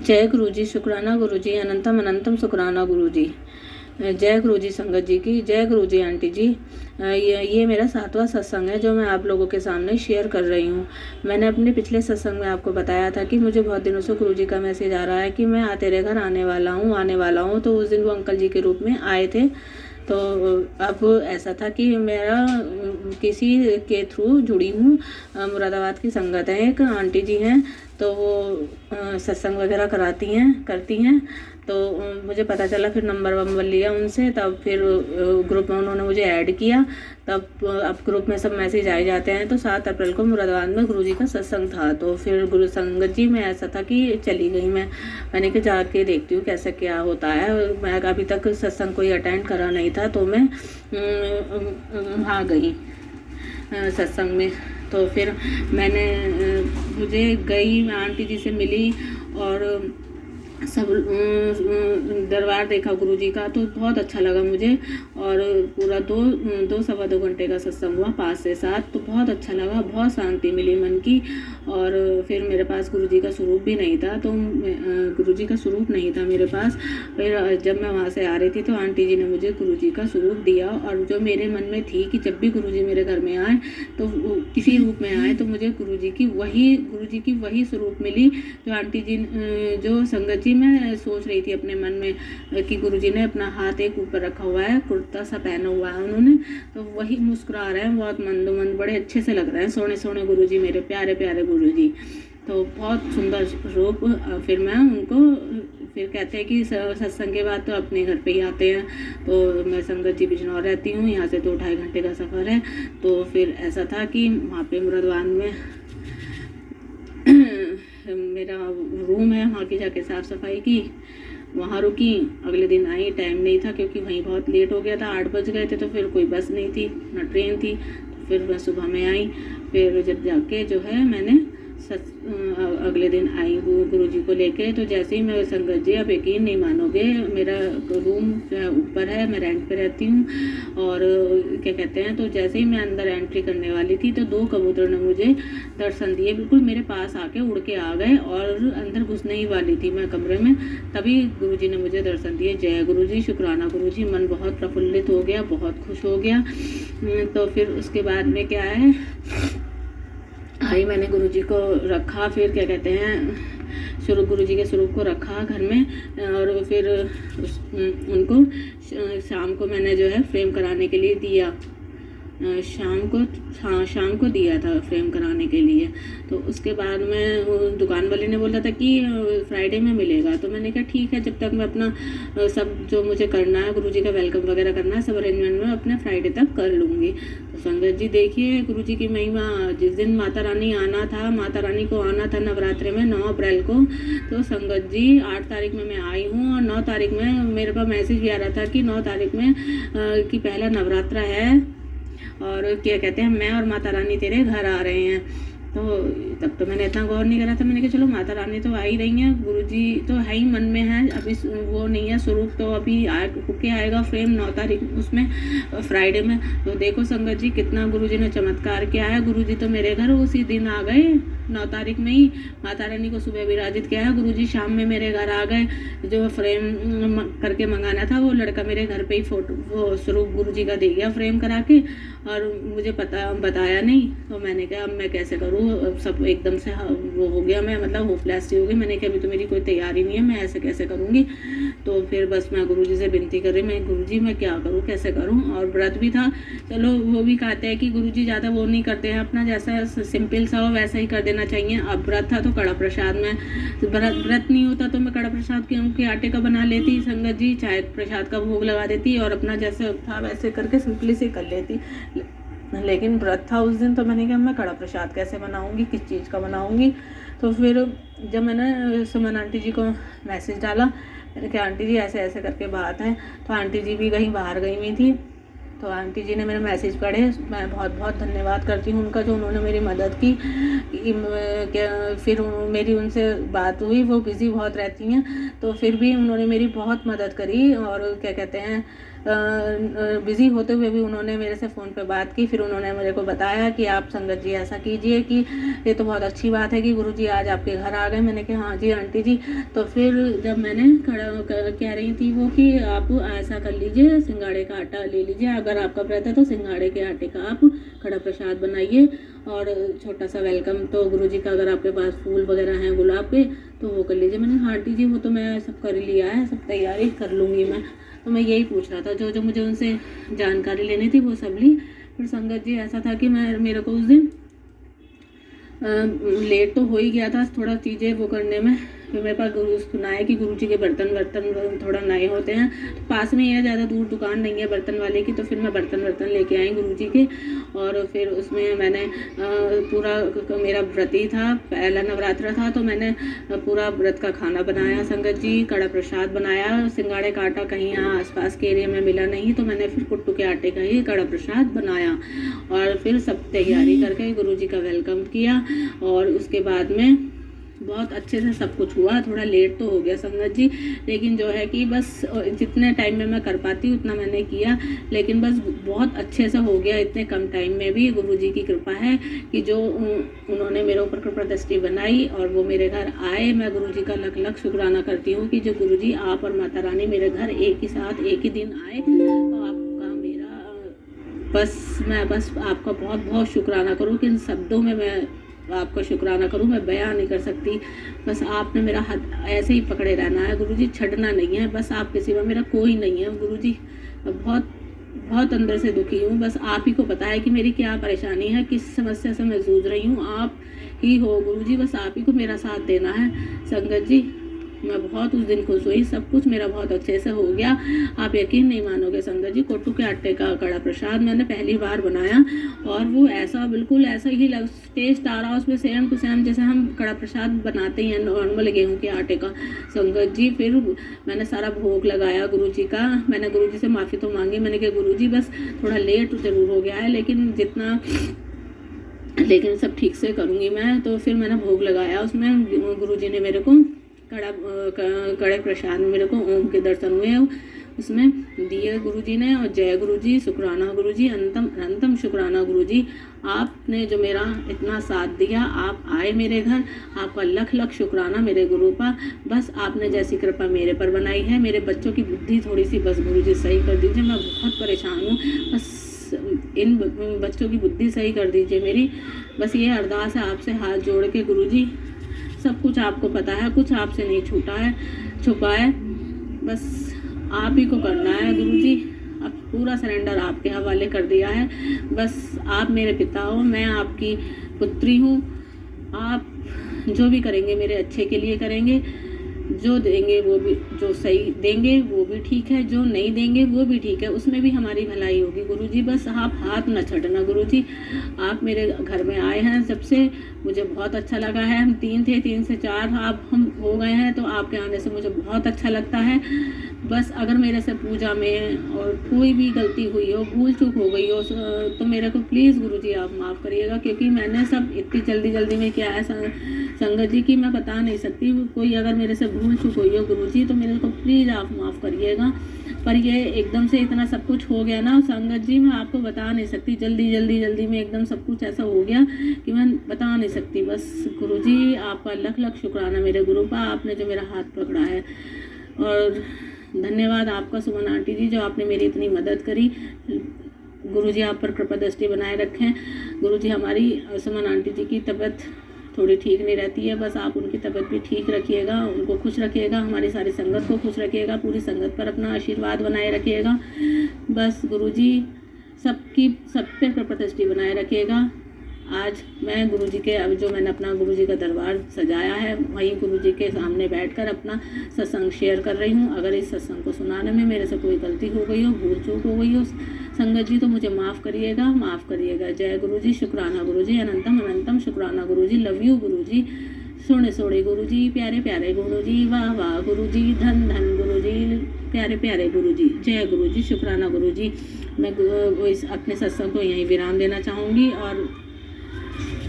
जय गुरु जी, शुक्राना गुरु जी, अनंतम अनंतम शुक्राना गुरु जी। जय गुरु जी संगत जी की, जय गुरु जी आंटी जी। ये मेरा 7वां सत्संग है जो मैं आप लोगों के सामने शेयर कर रही हूँ। मैंने अपने पिछले सत्संग में आपको बताया था कि मुझे बहुत दिनों से गुरु जी का मैसेज आ रहा है कि मैं तेरे घर आने वाला हूँ। तो उस दिन वो अंकल जी के रूप में आए थे। तो अब ऐसा था कि मेरा किसी के थ्रू जुड़ी हूँ, मुरादाबाद की संगत है, एक आंटी जी हैं, तो वो सत्संग वगैरह करती हैं। तो मुझे पता चला, फिर नंबर वंबर लिया उनसे, तब फिर ग्रुप में उन्होंने मुझे ऐड किया। तब अब ग्रुप में सब मैसेज आए जाते हैं। तो 7 अप्रैल को मुरादाबाद में गुरुजी का सत्संग था। तो फिर गुरु संगत जी में ऐसा था कि चली गई मैंने कहा जाके देखती हूँ कैसे क्या होता है। मैं अभी तक सत्संग कोई अटेंड करा नहीं था, तो मैं आ गई सत्संग में। तो फिर मुझे गई, आंटी जी से मिली और सब दरबार देखा गुरुजी का, तो बहुत अच्छा लगा मुझे। और पूरा दो सवा दो घंटे का सत्संग हुआ, 5 से 7। तो बहुत अच्छा लगा, बहुत शांति मिली मन की। और फिर मेरे पास गुरुजी का स्वरूप भी नहीं था, तो गुरुजी का स्वरूप नहीं था मेरे पास। फिर जब मैं वहाँ से आ रही थी तो आंटी जी ने मुझे गुरुजी का स्वरूप दिया। और जो मेरे मन में थी कि जब भी गुरुजी मेरे घर में आए तो किसी रूप में आए तो मुझे गुरुजी की वही स्वरूप मिली जो आंटी जी, जो संगत जी मैं सोच रही थी अपने मन में कि गुरुजी ने अपना हाथ एक ऊपर रखा हुआ है, कुर्ता सा पहना हुआ है उन्होंने, तो वही मुस्कुरा रहे हैं, बहुत मंदोमंद, बड़े अच्छे से लग रहे हैं, सोने सोने गुरुजी, मेरे प्यारे प्यारे गुरुजी। तो बहुत सुंदर रूप। फिर मैं उनको फिर कहते हैं कि सत्संग के बाद तो अपने घर पे ही आते हैं। तो मैं संगत जी बिजनौर रहती हूँ, यहाँ से 2-2.5 घंटे का सफ़र है। तो फिर ऐसा था कि वहाँ पे मुरादाबाद में मेरा रूम है, वहाँ की जाके साफ़ सफाई की, वहाँ रुकी। अगले दिन आई, टाइम नहीं था क्योंकि वहीं बहुत लेट हो गया था, 8 बज गए थे। तो फिर कोई बस नहीं थी ना ट्रेन थी। तो फिर मैं सुबह में आई। फिर जब जाके जो है मैंने अगले दिन आई गुरुजी को लेके। तो जैसे ही मैं संगत जी, आप यकीन नहीं मानोगे, मेरा रूम जो है ऊपर है, मैं रेंट पे रहती हूँ। और क्या कहते हैं, तो जैसे ही मैं अंदर एंट्री करने वाली थी तो 2 कबूतर ने मुझे दर्शन दिए, बिल्कुल मेरे पास आके उड़ के आ गए। और अंदर घुसने ही वाली थी मैं कमरे में, तभी गुरुजी ने मुझे दर्शन दिए। जय गुरुजी, शुक्राना गुरुजी। मन बहुत प्रफुल्लित हो गया, बहुत खुश हो गया। तो फिर उसके बाद में क्या है, आई मैंने गुरुजी को रखा, फिर क्या कहते हैं, गुरुजी के स्वरूप को रखा घर में। और फिर उनको शाम को मैंने जो है फ्रेम कराने के लिए दिया। शाम को दिया था फ्रेम कराने के लिए। तो उसके बाद में दुकान वाले ने बोला था कि फ्राइडे में मिलेगा। तो मैंने कहा ठीक है, जब तक मैं अपना सब जो मुझे करना है, गुरुजी का वेलकम वगैरह करना है, सब अरेंजमेंट में अपने फ्राइडे तक कर लूँगी। तो संगत जी देखिए गुरुजी की महिमा। जिस दिन माता रानी को आना था नवरात्रि में 9 अप्रैल को, तो संगत जी 8 तारीख में मैं आई हूँ। और 9 तारीख में मेरे पास मैसेज भी आ रहा था कि 9 तारीख में कि पहला नवरात्रा है, और क्या कहते हैं, मैं और माता रानी तेरे घर आ रहे हैं। तो तब तो मैंने इतना गौर नहीं करा था। मैंने कहा चलो माता रानी तो आ ही रही हैं, गुरुजी तो है ही मन में है, अभी वो नहीं है स्वरूप, तो अभी होके आएगा फ्रेम 9 तारीख उसमें, फ्राइडे में। तो देखो संगत जी कितना गुरुजी ने चमत्कार किया है। गुरुजी तो मेरे घर उसी दिन आ गए, 9 तारीख में ही। माता रानी को सुबह विराजित किया है, गुरुजी शाम में मेरे घर आ गए। जो फ्रेम करके मंगाना था वो लड़का मेरे घर पे ही वो स्वरूप गुरुजी का दे गया फ्रेम करा के, और मुझे बताया नहीं। तो मैंने कहा अब मैं कैसे करूँ, अब सब एकदम से वो हो गया, मैं मतलब होपलेस हो गई। मैंने कहा अभी तो मेरी कोई तैयारी नहीं है, मैं ऐसे कैसे करूँगी। तो फिर बस मैं गुरुजी से विनती कर रही, मैं गुरुजी मैं क्या करूँ, कैसे करूँ। और व्रत भी था, चलो वो भी कहते हैं कि गुरुजी ज़्यादा वो नहीं करते हैं, अपना जैसा सिंपल सा हो वैसा ही कर देना चाहिए। अब व्रत था तो कड़ा प्रसाद में, व्रत नहीं होता तो मैं कड़ा प्रसाद के आटे का बना लेती संगत जी, चाहे प्रसाद का भोग लगा देती और अपना जैसे था वैसे करके सिंपली से कर लेती। लेकिन व्रत था उस दिन, तो मैंने कहा मैं कड़ा प्रसाद कैसे बनाऊंगी, किस चीज़ का बनाऊंगी। तो फिर जब मैंने सुमन आंटी जी को मैसेज डाला, मैंने कहा आंटी जी ऐसे ऐसे करके बात है। तो आंटी जी भी कहीं बाहर गई हुई थी, तो आंटी जी ने मेरे मैसेज पढ़े। मैं बहुत बहुत धन्यवाद करती हूँ उनका, जो उन्होंने मेरी मदद की। फिर मेरी उनसे बात हुई, वो बिज़ी बहुत रहती हैं, तो फिर भी उन्होंने मेरी बहुत मदद करी। और क्या कहते हैं, बिज़ी होते हुए भी उन्होंने मेरे से फ़ोन पे बात की। फिर उन्होंने मेरे को बताया कि आप संगत जी ऐसा कीजिए कि ये तो बहुत अच्छी बात है कि गुरुजी आज आपके घर आ गए। मैंने कहा हाँ जी आंटी जी। तो फिर जब मैंने कह रही थी वो कि आप ऐसा कर लीजिए, सिंगाड़े का आटा ले लीजिए, अगर आपका व्रत है तो सिंगाड़े के आटे का आप कड़ा प्रसाद बनाइए और छोटा सा वेलकम तो गुरुजी का, अगर आपके पास फूल वगैरह हैं गुलाब के तो वो कर लीजिए। मैंने हाँ आंटी जी वो तो मैं सब कर लिया है, सब तैयारी कर लूँगी मैं। तो मैं यही पूछ रहा था, जो जो मुझे उनसे जानकारी लेनी थी वो सब ली। फिर संगत जी ऐसा था कि मेरे को उस दिन लेट तो हो ही गया था थोड़ा चीज़ें वो करने में। फिर मेरे पास गुरु सुना है कि गुरुजी के बर्तन थोड़ा नए होते हैं, तो पास में ही है, ज़्यादा दूर दुकान नहीं है बर्तन वाले की। तो फिर मैं बर्तन लेके आई गुरुजी के, और फिर उसमें मैंने पूरा मेरा व्रत ही था, पहला नवरात्र था, तो मैंने पूरा व्रत का खाना बनाया संगत जी, कड़ा प्रसाद बनाया। सिंगाड़े का आटा कहीं यहाँ आसपास के एरिया में मिला नहीं, तो मैंने फिर कुट्टू के आटे का ही कड़ा प्रसाद बनाया और फिर सब तैयारी करके गुरुजी का वेलकम किया। और उसके बाद में बहुत अच्छे से सब कुछ हुआ। थोड़ा लेट तो हो गया संगत जी, लेकिन जो है कि बस जितने टाइम में मैं कर पाती हूँ उतना मैंने किया, लेकिन बस बहुत अच्छे से हो गया इतने कम टाइम में भी। गुरुजी की कृपा है कि जो उन्होंने मेरे ऊपर कृपा दृष्टि बनाई और वो मेरे घर आए। मैं गुरुजी का लख लख शुक्राना करती हूँ कि जो गुरुजी आप और माता रानी मेरे घर एक ही साथ एक ही दिन आए। तो आपका मैं बस आपका बहुत बहुत शुक्राना करूँ कि इन शब्दों में मैं आपका शुक्राना करूँ, मैं बयान नहीं कर सकती। बस आपने मेरा हाथ ऐसे ही पकड़े रहना है गुरुजी, छड़ना नहीं है। बस आपके सिवा मेरा कोई नहीं है गुरुजी। मैं बहुत बहुत अंदर से दुखी हूँ। बस आप ही को पता है कि मेरी क्या परेशानी है, किस समस्या से मैं जूझ रही हूँ। आप ही हो गुरुजी, बस आप ही को मेरा साथ देना है संगत जी। मैं बहुत उस दिन खुश हुई, सब कुछ मेरा बहुत अच्छे से हो गया। आप यकीन नहीं मानोगे संगत जी, कोट्टू के आटे का कड़ा प्रसाद मैंने पहली बार बनाया और वो ऐसा बिल्कुल ऐसा ही टेस्ट आ रहा उसमें, सेम टू सेम जैसे हम कड़ा प्रसाद बनाते हैं नॉर्मल गेहूं के आटे का संगत जी। फिर मैंने सारा भोग लगाया गुरुजी का। मैंने गुरुजी से माफ़ी तो मांगी, मैंने कहा गुरुजी बस थोड़ा लेट ज़रूर हो गया है, लेकिन सब ठीक से करूँगी मैं। तो फिर मैंने भोग लगाया उसमें। गुरुजी ने मेरे को कड़े प्रसाद में मेरे को ओम के दर्शन हुए उसमें दिए गुरुजी ने। और जय गुरुजी, शुक्राना गुरुजी, अनंतम शुक्राना गुरुजी, आपने जो मेरा इतना साथ दिया, आप आए मेरे घर, आपका लख लख शुक्राना मेरे गुरु पर। बस आपने जैसी कृपा मेरे पर बनाई है, मेरे बच्चों की बुद्धि थोड़ी सी बस गुरुजी सही कर दीजिए, मैं बहुत परेशान हूँ। बस इन बच्चों की बुद्धि सही कर दीजिए मेरी, बस ये अरदास है आपसे हाथ जोड़ के गुरुजी। सब कुछ आपको पता है, कुछ आपसे नहीं छुपा है, बस आप ही को करना है गुरुजी। अब पूरा सरेंडर आपके हवाले कर दिया है। बस आप मेरे पिता हो, मैं आपकी पुत्री हूँ। आप जो भी करेंगे मेरे अच्छे के लिए करेंगे, जो देंगे वो भी, जो सही देंगे वो भी ठीक है, जो नहीं देंगे वो भी ठीक है, उसमें भी हमारी भलाई होगी गुरुजी। बस आप हाथ न छड़ना गुरुजी। आप मेरे घर में आए हैं जब से मुझे बहुत अच्छा लगा है। हम 3 थे, 3 से 4 हम हो गए हैं, तो आपके आने से मुझे बहुत अच्छा लगता है। बस अगर मेरे से पूजा में और कोई भी गलती हुई हो, भूल चूक हो गई हो, तो मेरे को प्लीज़ गुरुजी आप माफ़ करिएगा, क्योंकि मैंने सब इतनी जल्दी में किया है संगत जी की मैं बता नहीं सकती। कोई अगर मेरे से भूल चूक हुई हो गुरुजी तो मेरे को प्लीज़ आप माफ़ करिएगा। पर ये एकदम से इतना सब कुछ हो गया ना संगत जी, मैं आपको बता नहीं सकती। जल्दी में एकदम सब कुछ ऐसा हो गया कि मैं बता नहीं सकती। बस गुरुजी आपका लख लख शुक्राना मेरे गुरु का, आपने जो मेरा हाथ पकड़ा है। और धन्यवाद आपका सुमन आंटी जी, जो आपने मेरी इतनी मदद करी। गुरुजी आप पर कृपा दृष्टि बनाए रखें। गुरुजी हमारी सुमन आंटी जी की तबीयत थोड़ी ठीक नहीं रहती है, बस आप उनकी तबीयत भी ठीक रखिएगा, उनको खुश रखिएगा, हमारी सारी संगत को खुश रखिएगा, पूरी संगत पर अपना आशीर्वाद बनाए रखिएगा। बस गुरुजी सब पे कृपा दृष्टि बनाए रखिएगा। आज मैं गुरुजी के, अब जो मैंने अपना गुरुजी का दरबार सजाया है, वहीं गुरुजी के सामने बैठकर अपना सत्संग शेयर कर रही हूँ। अगर इस सत्संग को सुनाने में मेरे से कोई गलती हो गई हो, भूल चूक हो गई हो संगत जी, तो मुझे माफ़ करिएगा। जय गुरुजी, शुक्राना गुरुजी, अनंतम शुक्राना गुरुजी, लव यू गुरुजी, सोने गुरुजी, प्यारे गुरुजी, वाह गुरुजी, धन गुरुजी, प्यारे गुरुजी, जय गुरुजी, शुक्राना गुरुजी। मैं अपने सत्संग को यहीं विराम देना चाहूँगी और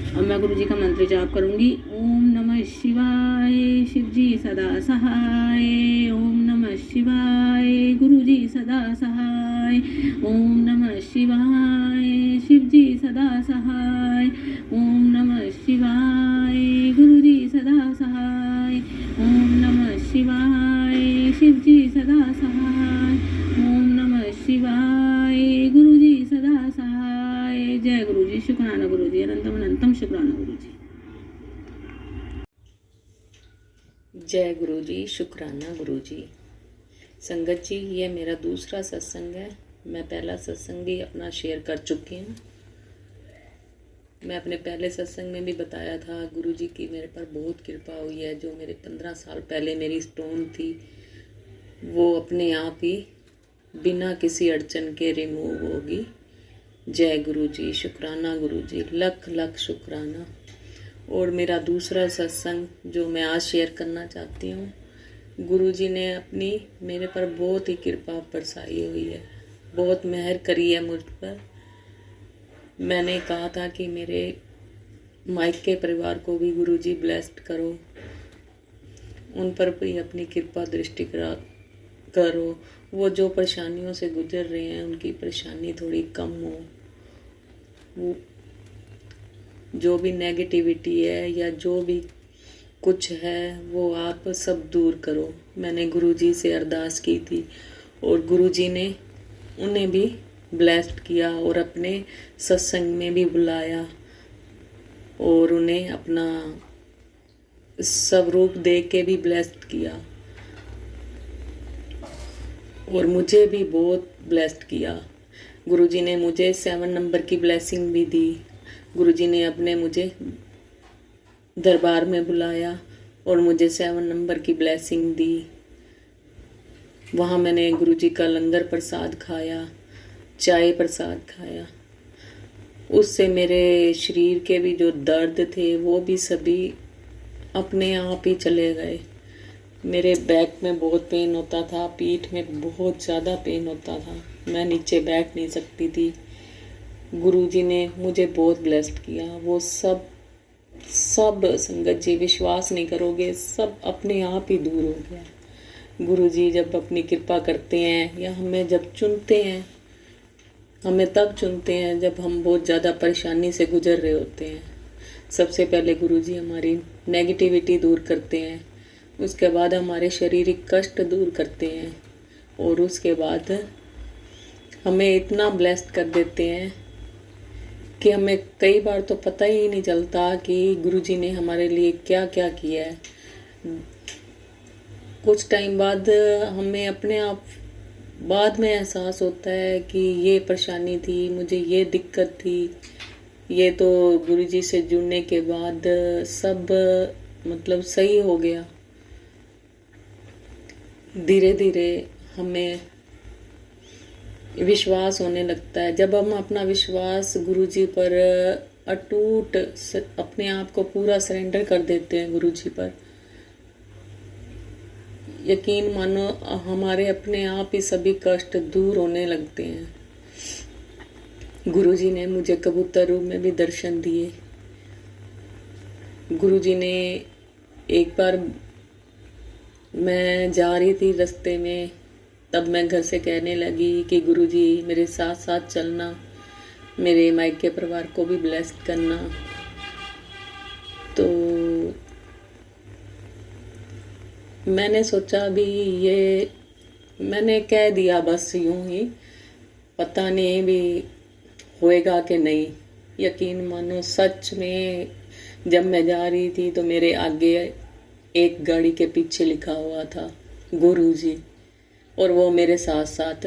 अब मैं गुरुजी का मंत्र जाप करूँगी। ओम नमः शिवाय, शिवजी सदा सहाय। ओम नमः नमः शिवाय गुरुजी सदा सहाय। ओम नमः शिवाय शिवजी सदा सहाय। ओम नमः शिवाय गुरुजी सदा सहाय। ओम नमः शिवाय शिवजी सदा सहाय। ओम नमः शिवाय गुरुजी सदा सहाय। जय गुरुजी। शुक्राना गुरुजी। अनंतम अनंतम शुक्राना गुरुजी। जय गुरु जी। शुक्राना गुरु जी। संगत जी, ये मेरा दूसरा सत्संग है। मैं पहला सत्संग भी अपना शेयर कर चुकी हूँ। मैं अपने पहले सत्संग में भी बताया था गुरु जी की मेरे पर बहुत कृपा हुई है। जो मेरे 15 साल पहले मेरी स्टोन थी वो अपने आप ही बिना किसी अड़चन के रिमूव होगी। जय गुरु जी। शुक्राना गुरु जी। लख लख शुक्राना। और मेरा दूसरा सत्संग जो मैं आज शेयर करना चाहती हूँ, गुरु जी ने अपनी मेरे पर बहुत ही कृपा बरसाई हुई है, बहुत मेहर करी है मुझ पर। मैंने कहा था कि मेरे मायके परिवार को भी गुरु जी ब्लेस्ड करो, उन पर भी अपनी कृपा दृष्टि करो। वो जो परेशानियों से गुजर रहे हैं उनकी परेशानी थोड़ी कम हो। वो जो भी नेगेटिविटी है या जो भी कुछ है वो आप सब दूर करो। मैंने गुरुजी से अरदास की थी और गुरुजी ने उन्हें भी ब्लेस्ड किया और अपने सत्संग में भी बुलाया और उन्हें अपना स्वरूप दे के भी ब्लेस्ड किया और मुझे भी बहुत ब्लेस्ड किया। गुरुजी ने मुझे 7 नंबर की ब्लेसिंग भी दी। गुरुजी ने अपने मुझे दरबार में बुलाया और मुझे 7 नंबर की ब्लेसिंग दी। वहाँ मैंने गुरुजी का लंगर प्रसाद खाया, चाय प्रसाद खाया। उससे मेरे शरीर के भी जो दर्द थे वो भी सभी अपने आप ही चले गए। मेरे बैक में बहुत पेन होता था, पीठ में बहुत ज़्यादा पेन होता था, मैं नीचे बैठ नहीं सकती थी। गुरुजी ने मुझे बहुत ब्लेस्ड किया। वो सब संगत जी विश्वास नहीं करोगे, सब अपने आप ही दूर हो गया। गुरुजी जब अपनी कृपा करते हैं या हमें जब चुनते हैं, हमें तब चुनते हैं जब हम बहुत ज़्यादा परेशानी से गुजर रहे होते हैं। सबसे पहले गुरुजी हमारी नेगेटिविटी दूर करते हैं, उसके बाद हमारे शारीरिक कष्ट दूर करते हैं और उसके बाद हमें इतना ब्लेस्ड कर देते हैं कि हमें कई बार तो पता ही नहीं चलता कि गुरुजी ने हमारे लिए क्या क्या किया है। कुछ टाइम बाद हमें अपने आप बाद में एहसास होता है कि ये परेशानी थी, मुझे ये दिक्कत थी। ये तो गुरुजी से जुड़ने के बाद सब मतलब सही हो गया। धीरे धीरे हमें विश्वास होने लगता है। जब हम अपना विश्वास गुरुजी पर अटूट अपने आप को पूरा सरेंडर कर देते हैं गुरुजी पर, यकीन मानो हमारे अपने आप ही सभी कष्ट दूर होने लगते हैं। गुरुजी ने मुझे कबूतर रूप में भी दर्शन दिए। गुरुजी ने एक बार मैं जा रही थी रास्ते में, तब मैं घर से कहने लगी कि गुरुजी मेरे साथ साथ चलना, मेरे मायके परिवार को भी ब्लेस करना। तो मैंने सोचा भी ये मैंने कह दिया बस यूं ही, पता नहीं भी होएगा कि नहीं। यकीन मानो सच में जब मैं जा रही थी तो मेरे आगे एक गाड़ी के पीछे लिखा हुआ था गुरुजी और वो मेरे साथ साथ।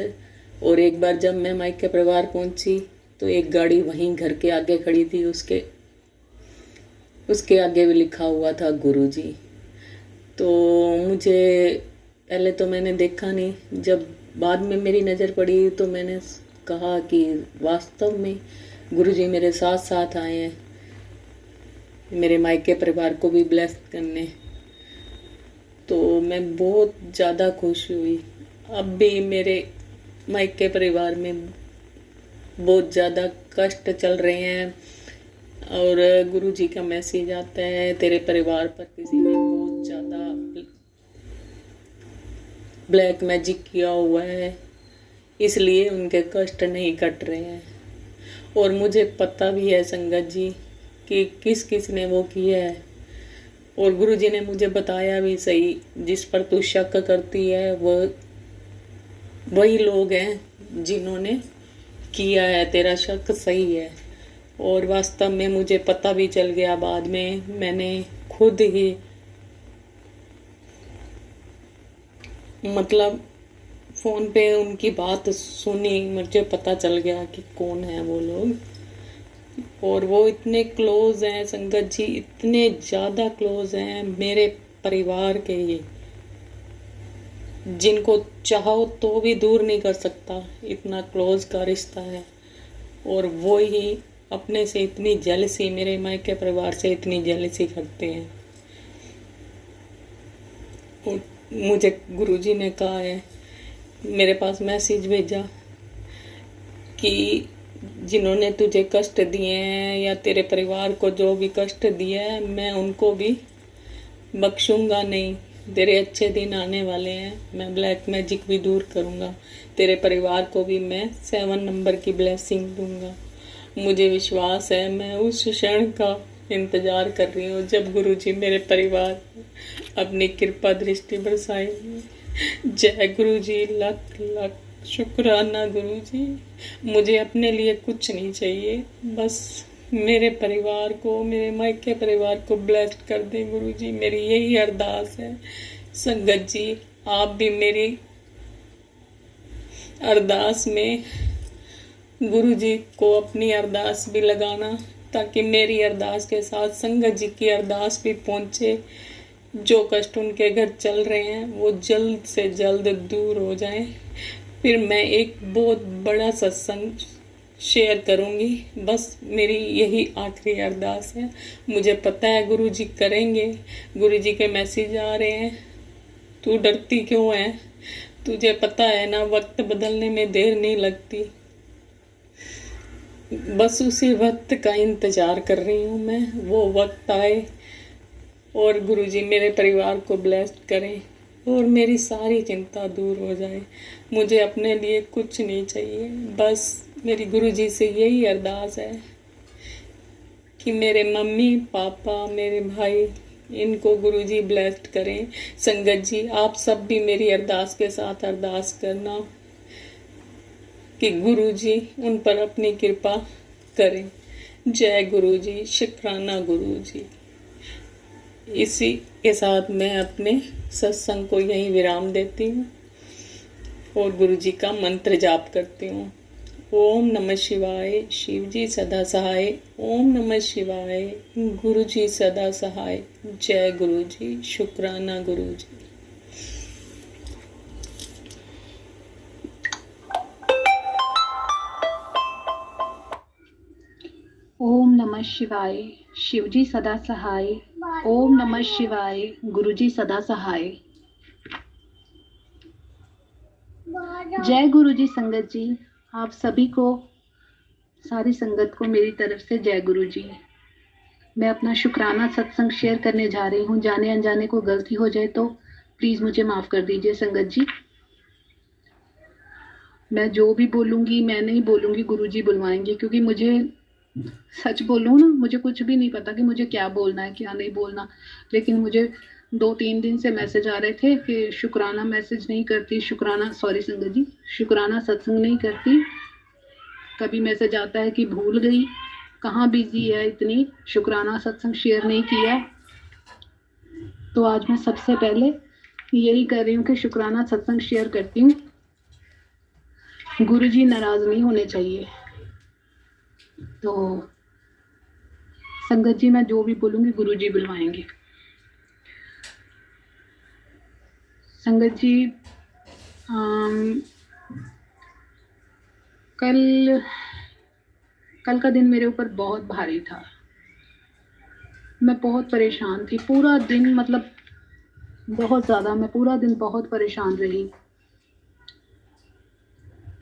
और एक बार जब मैं मायके परिवार पहुंची तो एक गाड़ी वहीं घर के आगे खड़ी थी, उसके आगे भी लिखा हुआ था गुरुजी। तो मुझे पहले तो मैंने देखा नहीं, जब बाद में मेरी नज़र पड़ी तो मैंने कहा कि वास्तव में गुरुजी मेरे साथ साथ आए हैं, मेरे मायके परिवार को भी ब्लेस करने। तो मैं बहुत ज़्यादा खुश हुई। अब भी मेरे मायके परिवार में बहुत ज़्यादा कष्ट चल रहे हैं और गुरुजी का मैसेज आता है तेरे परिवार पर किसी ने बहुत ज़्यादा ब्लैक मैजिक किया हुआ है, इसलिए उनके कष्ट नहीं कट रहे हैं। और मुझे पता भी है संगत जी कि किस किस ने वो किया है। और गुरुजी ने मुझे बताया भी सही, जिस पर तू शक करती है वही लोग हैं जिन्होंने किया है, तेरा शक सही है। और वास्तव में मुझे पता भी चल गया बाद में, मैंने खुद ही मतलब फ़ोन पे उनकी बात सुनी, मुझे पता चल गया कि कौन है वो लोग। और वो इतने क्लोज़ हैं संगत जी, इतने ज़्यादा क्लोज़ हैं मेरे परिवार के, ये जिनको चाहो तो भी दूर नहीं कर सकता, इतना क्लोज़ का रिश्ता है। और वो ही अपने से इतनी जेलसी, मेरे मायके परिवार से इतनी जेलसी करते हैं। और मुझे गुरुजी ने कहा है, मेरे पास मैसेज भेजा कि जिन्होंने तुझे कष्ट दिए हैं या तेरे परिवार को जो भी कष्ट दिया है, मैं उनको भी बख्शूंगा नहीं। तेरे अच्छे दिन आने वाले हैं, मैं ब्लैक मैजिक भी दूर करूंगा, तेरे परिवार को भी मैं 7 नंबर की ब्लेसिंग दूंगा। मुझे विश्वास है, मैं उस क्षण का इंतज़ार कर रही हूँ जब गुरुजी मेरे परिवार अपनी कृपा दृष्टि बरसाएंगे। जय गुरुजी, लख लख शुक्राना गुरुजी। मुझे अपने लिए कुछ नहीं चाहिए, बस मेरे परिवार को, मेरे मायके परिवार को ब्लेस्ड कर दें गुरुजी, मेरी यही अरदास है। संगत जी, आप भी मेरी अरदास में गुरुजी को अपनी अरदास भी लगाना, ताकि मेरी अरदास के साथ संगत जी की अरदास भी पहुँचे। जो कष्ट उनके घर चल रहे हैं वो जल्द से जल्द दूर हो जाएं। फिर मैं एक बहुत बड़ा सत्संग शेयर करूंगी, बस मेरी यही आखिरी अरदास है। मुझे पता है गुरुजी करेंगे, गुरुजी के मैसेज आ रहे हैं। तू डरती क्यों है? तुझे पता है ना, वक्त बदलने में देर नहीं लगती। बस उसी वक्त का इंतज़ार कर रही हूँ मैं, वो वक्त आए और गुरुजी मेरे परिवार को ब्लेस्ड करें और मेरी सारी चिंता दूर हो जाए। मुझे अपने लिए कुछ नहीं चाहिए, बस मेरी गुरुजी से यही अरदास है कि मेरे मम्मी पापा, मेरे भाई, इनको गुरुजी ब्लेस्ड करें। संगत जी, आप सब भी मेरी अरदास के साथ अरदास करना कि गुरुजी उन पर अपनी कृपा करें। जय गुरुजी, शुक्राना गुरुजी। इसी के साथ मैं अपने सत्संग को यहीं विराम देती हूँ और गुरुजी का मंत्र जाप करती हूँ। ओम नमः शिवाय, शिवजी सदा सहाय। ओम नमः शिवाय, गुरुजी सदा सहाय। जय गुरुजी, शुक्राना गुरुजी। ओम नमः शिवाय, शिवजी सदा सहाय। ओम नमः शिवाय, गुरुजी सदा सहाय। जय गुरुजी संगत जी, आप सभी को, सारी संगत को मेरी तरफ से जय गुरुजी। मैं अपना शुक्राना सत्संग शेयर करने जा रही हूँ। जाने अनजाने को गलती हो जाए तो प्लीज़ मुझे माफ़ कर दीजिए संगत जी। मैं जो भी बोलूँगी, मैं नहीं बोलूँगी, गुरुजी बुलवाएंगे, क्योंकि मुझे सच बोलूँ ना, मुझे कुछ भी नहीं पता कि मुझे क्या बोलना है क्या नहीं बोलना। लेकिन मुझे 2-3 दिन से मैसेज आ रहे थे कि शुक्राना मैसेज नहीं करती, शुक्राना, सॉरी संगत जी, शुक्राना सत्संग नहीं करती। कभी मैसेज आता है कि भूल गई, कहाँ बिजी है इतनी, शुक्राना सत्संग शेयर नहीं किया। तो आज मैं सबसे पहले यही कर रही हूँ कि शुक्राना सत्संग शेयर करती हूँ। गुरुजी नाराज नहीं होने चाहिए। तो संगत जी, मैं जो भी बोलूँगी गुरुजी बुलवाएंगे। संगत जी, कल का दिन मेरे ऊपर बहुत भारी था। मैं बहुत परेशान थी पूरा दिन, मतलब बहुत ज़्यादा, मैं पूरा दिन बहुत परेशान रही।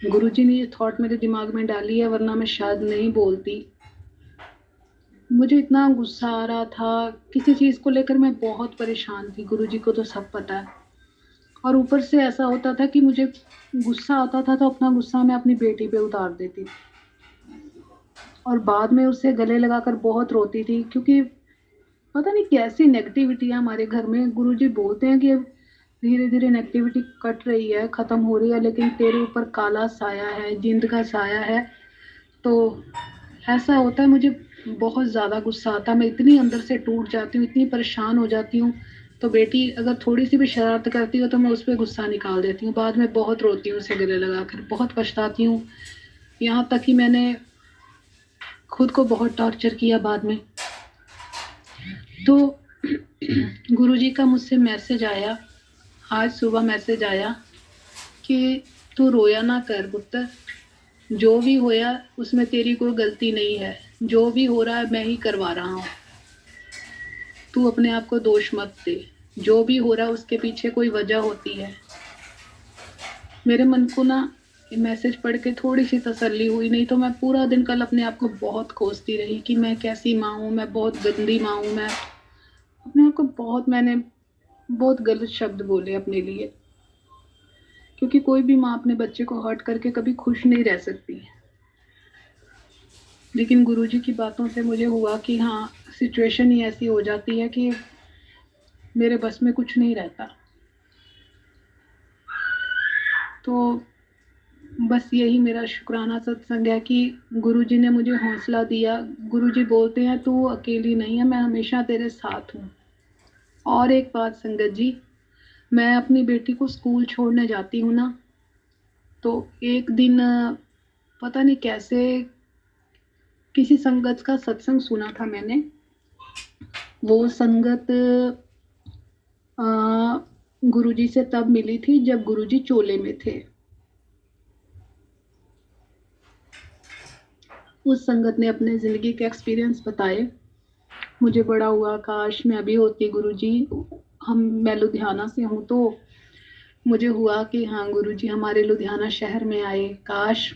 गुरुजी ने ये थॉट मेरे दिमाग में डाली है, वरना मैं शायद नहीं बोलती। मुझे इतना गुस्सा आ रहा था किसी चीज़ को लेकर, मैं बहुत परेशान थी। गुरुजी को तो सब पता है। और ऊपर से ऐसा होता था कि मुझे गुस्सा आता था तो अपना गुस्सा मैं अपनी बेटी पे उतार देती थी और बाद में उससे गले लगाकर बहुत रोती थी, क्योंकि पता नहीं कैसी नेगेटिविटी है हमारे घर में। गुरुजी बोलते हैं कि धीरे धीरे नेगेटिविटी कट रही है, ख़त्म हो रही है, लेकिन तेरे ऊपर काला साया है, जिंद का साया है। तो ऐसा होता है, मुझे बहुत ज़्यादा गुस्सा आता है, मैं इतनी अंदर से टूट जाती हूँ, इतनी परेशान हो जाती हूँ। तो बेटी अगर थोड़ी सी भी शरारत करती हो तो मैं उस पर गुस्सा निकाल देती हूँ, बाद में बहुत रोती हूँ, उसे गले लगाकर बहुत पछताती हूँ। यहाँ तक कि मैंने खुद को बहुत टॉर्चर किया बाद में। तो गुरुजी का मुझसे मैसेज आया, आज सुबह मैसेज आया कि तू रोया ना कर पुत्र, जो भी होया उसमें तेरी कोई गलती नहीं है, जो भी हो रहा है मैं ही करवा रहा हूँ, तू अपने आप को दोष मत दे, जो भी हो रहा है उसके पीछे कोई वजह होती है। मेरे मन को ना ये मैसेज पढ़ के थोड़ी सी तसल्ली हुई, नहीं तो मैं पूरा दिन कल अपने आप को बहुत कोसती रही कि मैं कैसी माँ हूँ, मैं बहुत गंदी माँ हूँ, मैं अपने आप को मैंने बहुत गलत शब्द बोले अपने लिए, क्योंकि कोई भी माँ अपने बच्चे को हर्ट करके कभी खुश नहीं रह सकती। लेकिन गुरुजी की बातों से मुझे हुआ कि हाँ, सिचुएशन ही ऐसी हो जाती है कि मेरे बस में कुछ नहीं रहता। तो बस यही मेरा शुक्राना सत्संग है कि गुरुजी ने मुझे हौसला दिया। गुरुजी बोलते हैं तू अकेली नहीं है, मैं हमेशा तेरे साथ हूँ। और एक बात संगत जी, मैं अपनी बेटी को स्कूल छोड़ने जाती हूँ ना, तो एक दिन पता नहीं कैसे किसी संगत का सत्संग सुना था मैंने। वो संगत गुरुजी से तब मिली थी जब गुरुजी चोले में थे। उस संगत ने अपने ज़िंदगी के एक्सपीरियंस बताए। मुझे बड़ा हुआ काश मैं अभी होती गुरुजी। मैं लुधियाना से हूँ, तो मुझे हुआ कि हाँ गुरुजी हमारे लुधियाना शहर में आए, काश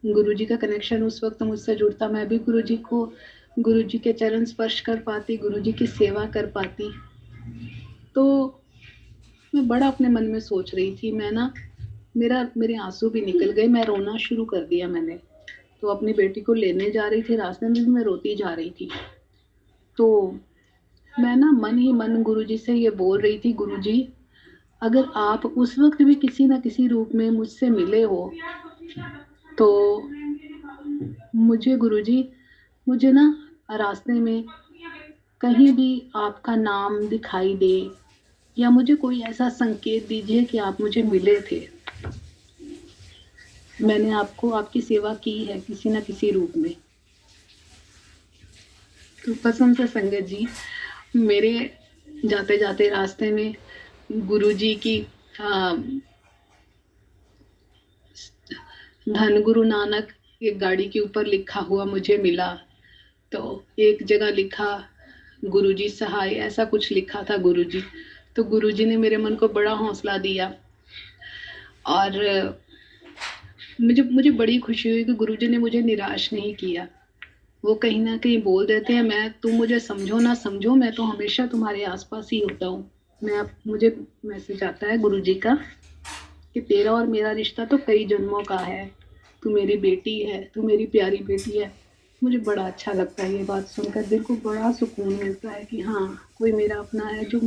गुरुजी का कनेक्शन उस वक्त मुझसे जुड़ता, मैं भी गुरुजी के चरण स्पर्श कर पाती, गुरुजी की सेवा कर पाती। तो मैं बड़ा अपने मन में सोच रही थी, मैं ना मेरे आंसू भी निकल गए, मैं रोना शुरू कर दिया मैंने। तो अपनी बेटी को लेने जा रही थी, रास्ते में भी मैं रोती जा रही थी। तो मैं ना मन ही मन गुरुजी से ये बोल रही थी, गुरुजी अगर आप उस वक्त भी किसी ना किसी रूप में मुझसे मिले हो तो मुझे ना रास्ते में कहीं भी आपका नाम दिखाई दे या मुझे कोई ऐसा संकेत दीजिए कि आप मुझे मिले थे, मैंने आपकी सेवा की है किसी न किसी रूप में। तो कसम से संगत जी, मेरे जाते जाते रास्ते में गुरुजी की धन गुरु नानक एक गाड़ी के ऊपर लिखा हुआ मुझे मिला। तो एक जगह लिखा गुरुजी सहाय, ऐसा कुछ लिखा था गुरुजी। तो गुरुजी ने मेरे मन को बड़ा हौसला दिया और मुझे बड़ी खुशी हुई कि गुरुजी ने मुझे निराश नहीं किया। वो कहीं ना कहीं बोल देते हैं, तुम मुझे समझो ना समझो, मैं तो हमेशा तुम्हारे आसपास ही होता हूँ। मुझे मैसेज आता है गुरुजी का कि तेरा और मेरा रिश्ता तो कई जन्मों का है, तू मेरी बेटी है, तू मेरी प्यारी बेटी है। मुझे बड़ा अच्छा लगता है ये बात सुनकर, दिल को बड़ा सुकून मिलता है कि हाँ कोई मेरा अपना है जो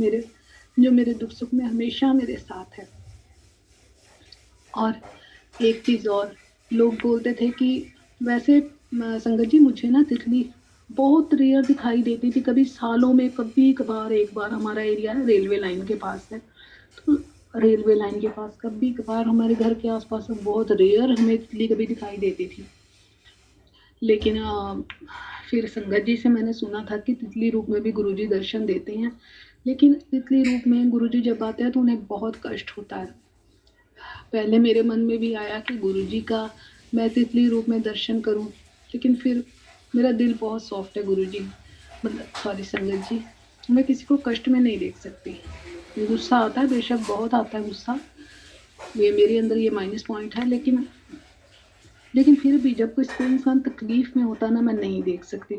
मेरे दुख सुख में हमेशा मेरे साथ है। और एक चीज़ और, लोग बोलते थे कि वैसे संगत जी मुझे ना तितली बहुत रेयर दिखाई देती थी, कभी सालों में कभी कभार एक बार। हमारा एरिया है रेलवे लाइन के पास है, तो रेलवे लाइन के पास कभी कभार हमारे घर के आसपास बहुत रेयर हमें तितली कभी दिखाई देती थी। लेकिन फिर संगत जी से मैंने सुना था कि तितली रूप में भी गुरुजी दर्शन देते हैं, लेकिन तितली रूप में गुरुजी जब आते हैं तो उन्हें बहुत कष्ट होता है। पहले मेरे मन में भी आया कि गुरुजी का मैं तितली रूप में दर्शन करूं, लेकिन फिर मेरा दिल बहुत सॉफ्ट है गुरुजी, मतलब सॉरी संगत जी, मैं किसी को कष्ट में नहीं देख सकती। गुस्सा आता है, बेशक बहुत आता है गुस्सा, ये मेरे अंदर ये माइनस पॉइंट है, लेकिन फिर भी जब कोई इंसान तकलीफ में होता ना, मैं नहीं देख सकती।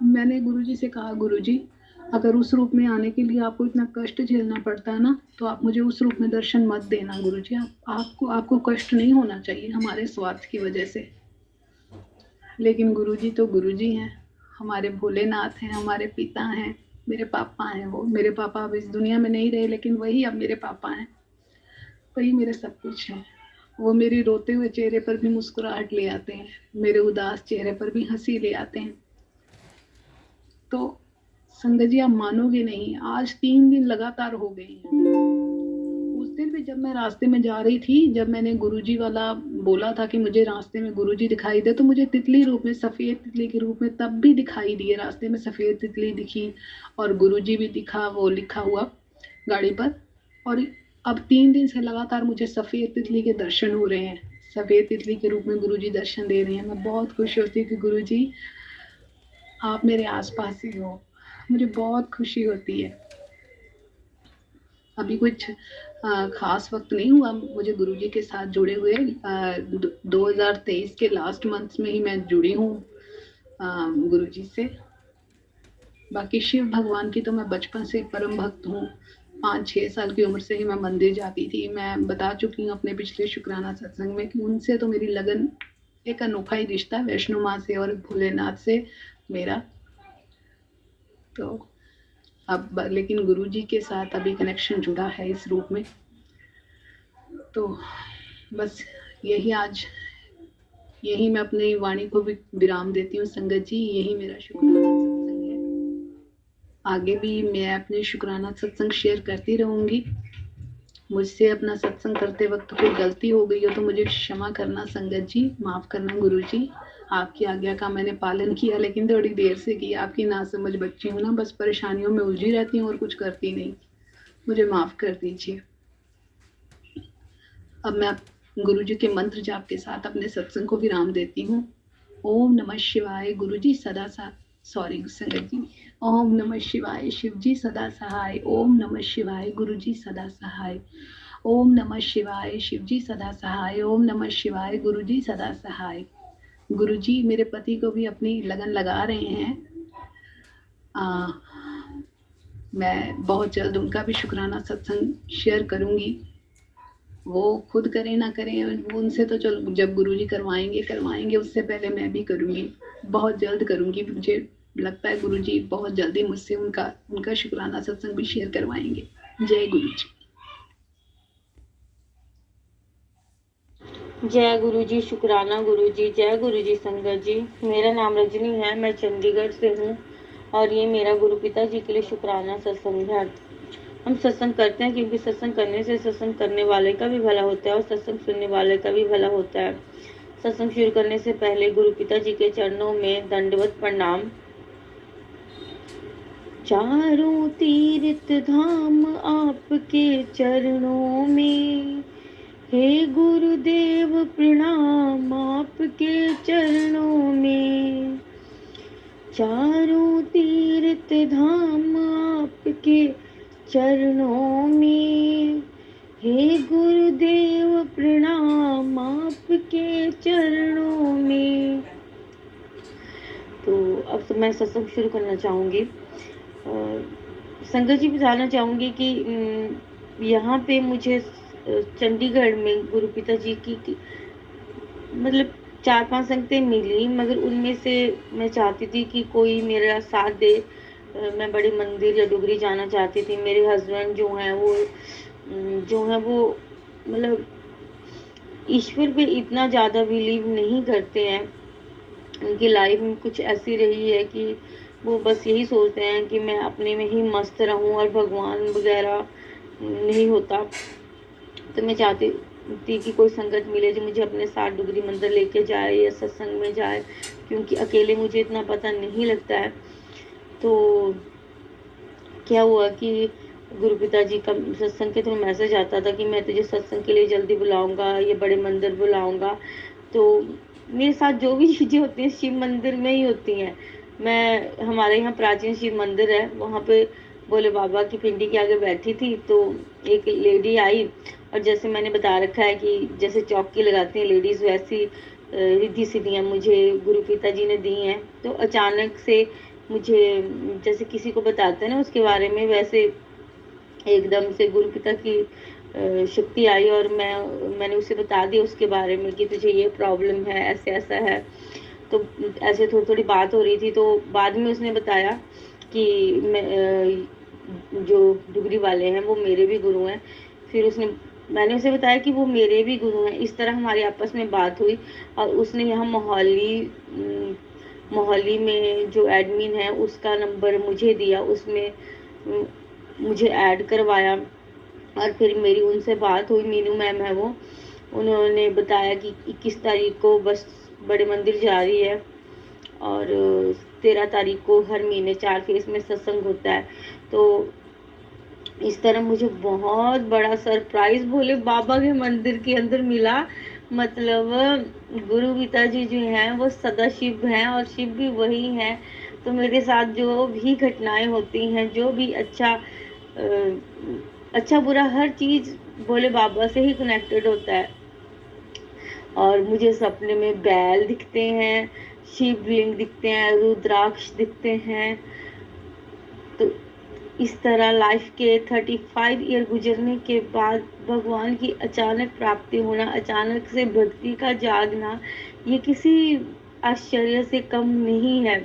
मैंने गुरुजी से कहा, गुरुजी अगर उस रूप में आने के लिए आपको इतना कष्ट झेलना पड़ता है ना, तो आप मुझे उस रूप में दर्शन मत देना गुरुजी। आपको कष्ट नहीं होना चाहिए हमारे स्वार्थ की वजह से। लेकिन गुरुजी तो गुरुजी हैं, हमारे भोलेनाथ हैं, हमारे पिता हैं, मेरे पापा हैं। वो मेरे पापा अब इस दुनिया में नहीं रहे, लेकिन वही अब मेरे पापा हैं, वही मेरे सब कुछ हैं। वो मेरे रोते हुए चेहरे पर भी मुस्कुराहट ले आते हैं, मेरे उदास चेहरे पर भी हंसी ले आते हैं। तो संगत जी, आप मानोगे नहीं, आज 3 दिन लगातार हो गए हैं। उस दिन भी जब मैं रास्ते में जा रही थी, जब मैंने गुरुजी वाला बोला था कि मुझे रास्ते में गुरुजी दिखाई दे, तो मुझे तितली रूप में, सफेद तितली के रूप में तब भी दिखाई दिए। रास्ते में सफेद तितली दिखी और गुरुजी भी दिखा, वो लिखा हुआ गाड़ी पर। और अब 3 दिन से लगातार मुझे सफेद तितली के दर्शन हो रहे हैं, सफेद तितली के रूप में गुरुजी दर्शन दे रहे हैं। मैं बहुत खुश होती हूँ कि गुरुजी आप मेरे आसपास ही हो, मुझे बहुत खुशी होती है। अभी कुछ खास वक्त नहीं हुआ मुझे गुरुजी के साथ जुड़े हुए। 2023 के लास्ट मंथ में ही मैं जुड़ी हूँ गुरुजी से। बाकी शिव भगवान की तो मैं बचपन से परम भक्त हूँ। 5-6 साल की उम्र से ही मैं मंदिर जाती थी। मैं बता चुकी हूँ अपने पिछले शुक्राना सत्संग में कि उनसे तो मेरी लगन, एक अनोखा ही रिश्ता वैष्णो माँ से और भोलेनाथ से मेरा। तो अब लेकिन गुरुजी के साथ अभी कनेक्शन जुड़ा है इस रूप में। तो बस यही मैं अपनी वाणी को भी विराम देती हूँ संगत जी। यही मेरा शुक्राना सत्संग है। आगे भी मैं अपने शुक्राना सत्संग शेयर करती रहूंगी। मुझसे अपना सत्संग करते वक्त कोई गलती हो गई हो तो मुझे क्षमा करना संगत जी, माफ करना गुरु जी। आपकी आज्ञा का मैंने पालन किया, लेकिन थोड़ी देर से किया। आपकी नासमझ बच्ची हूँ ना, बस परेशानियों में उलझी रहती हूँ और कुछ करती नहीं। मुझे माफ कर दीजिए। अब मैं गुरु जी के मंत्र जाप के साथ अपने सत्संग को विराम देती हूँ। ओम नमः शिवाय। गुरु जी सदा सॉरी संगत जी। ओम नमः शिवाय। शिव जी सदा सहाय। ओम नमः शिवाय। गुरु जी सदा सहाय। ओम नमः शिवाय। शिव जी सदा सहाय। ओम नमः शिवाय। गुरु जी सदा सहाय। गुरु जी मेरे पति को भी अपनी लगन लगा रहे हैं। मैं बहुत जल्द उनका भी शुक्राना सत्संग शेयर करूंगी। वो खुद करें ना करें, उनसे तो चलो जब गुरुजी करवाएंगे, उससे पहले मैं भी करूंगी, बहुत जल्द करूंगी। मुझे लगता है गुरुजी बहुत जल्दी मुझसे उनका शुक्राना सत्संग भी शेयर करवाएंगे। जय गुरुजी। जय गुरुजी, शुक्राना गुरुजी। जय गुरुजी संगत जी। मेरा नाम रजनी है, मैं चंडीगढ़ से हूँ और ये मेरा गुरु पिता जी के लिए शुक्राना सत्संग है। हम सत्संग करते हैं क्योंकि सत्संग करने से सत्संग करने वाले का भी भला होता है और सत्संग सुनने वाले का भी भला होता है। सत्संग शुरू करने से पहले गुरु पिता जी के चरणों में दंडवत प्रणाम। चारों तीर्थ धाम आपके चरणों में, हे गुरुदेव प्रणाम आपके चरणों में। चारों तीर्थ धाम आपके चरणों में, हे गुरुदेव प्रणाम आपके चरणों में। तो अब मैं सत्संग शुरू करना चाहूँगी। संगत जी बताना चाहूँगी कि यहाँ पे मुझे चंडीगढ़ में गुरु पिता जी की मतलब 4-5 संगतें मिली, मगर उनमें से मैं चाहती थी कि कोई मेरा साथ दे। मैं बड़े मंदिर या डुगरी जाना चाहती थी। मेरे हस्बैंड जो हैं वो मतलब ईश्वर पे इतना ज़्यादा बिलीव नहीं करते हैं। उनकी लाइफ में कुछ ऐसी रही है कि वो बस यही सोचते हैं कि मैं अपने में ही मस्त रहूं और भगवान वगैरह नहीं होता। तो मैं चाहती थी कि कोई संगत मिले जो मुझे अपने साथ डुगरी मंदिर लेके जाए या सत्संग में जाए, क्योंकि अकेले मुझे इतना पता नहीं लगता है। तो क्या हुआ कि गुरु पिता जी का सत्संग के थ्रू मैसेज आता था कि मैं तुझे सत्संग के लिए जल्दी बुलाऊंगा, ये बड़े मंदिर बुलाऊंगा। तो मेरे साथ जो भी चीज़ें होती हैं शिव मंदिर में ही होती हैं। हमारे यहाँ प्राचीन शिव मंदिर है, वहाँ पे भोले बाबा की पिंडी के आगे बैठी थी तो एक लेडी आई, और जैसे मैंने बता रखा है कि जैसे चौकी लगाती हैं लेडीज़, वैसी रिद्धि सिद्धियाँ मुझे गुरु पिता जी ने दी हैं। तो अचानक से मुझे जैसे किसी को बताते हैं ना उसके बारे में, वैसे एकदम से गुरु पिता की शक्ति आई और मैंने उसे बता दिया उसके बारे में कि तुझे ये प्रॉब्लम है, ऐसे ऐसा है। तो ऐसे थोड़ी थोड़ी बात हो रही थी, तो बाद में उसने बताया कि जो डुगरी वाले हैं वो मेरे भी गुरु हैं। फिर मैंने उसे बताया कि वो मेरे भी गुरु हैं। इस तरह हमारी आपस में बात हुई और उसने यहाँ मोहाली में जो एडमिन है उसका नंबर मुझे दिया, उसमें मुझे ऐड करवाया और फिर मेरी उनसे बात हुई। मीनू मैम है वो, उन्होंने बताया कि 21 तारीख को बस बड़े मंदिर जा रही है और 13 तारीख को हर महीने 4 फेस में सत्संग होता है। तो इस तरह मुझे बहुत बड़ा सरप्राइज भोले बाबा के मंदिर के अंदर मिला। मतलब गुरु पिताजी जो हैं वो सदा शिव हैं और शिव भी वही हैं। तो मेरे साथ जो भी घटनाएं होती हैं, जो भी अच्छा बुरा हर चीज भोले बाबा से ही कनेक्टेड होता है। और मुझे सपने में बैल दिखते हैं, शिवलिंग दिखते हैं, रुद्राक्ष दिखते हैं। तो इस तरह लाइफ के 35 ईयर गुजरने के बाद भगवान की अचानक प्राप्ति होना, अचानक से भक्ति का जागना, ये किसी आश्चर्य से कम नहीं है।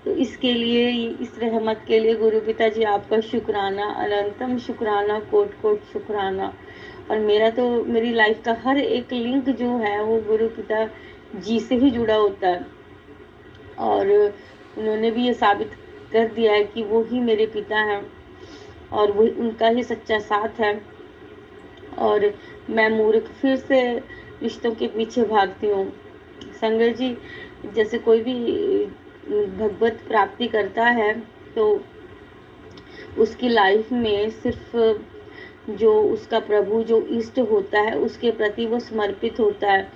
तो इसके लिए, इस रहमत के लिए गुरु पिताजी आपका शुक्राना, अनंतम शुक्राना, कोट कोट शुक्राना। और मेरी लाइफ का हर एक लिंक जो है वो गुरु पिता जी से ही जुड़ा होता है और उन्होंने भी ये साबित कर दिया है कि वो ही मेरे पिता हैं और वो उनका ही सच्चा साथ है। और मैं मूर्ख फिर से रिश्तों के पीछे भागती हूँ। संगत जी, जैसे कोई भी भगवत प्राप्ति करता है तो उसकी लाइफ में सिर्फ जो उसका प्रभु जो इष्ट होता है उसके प्रति वो समर्पित होता है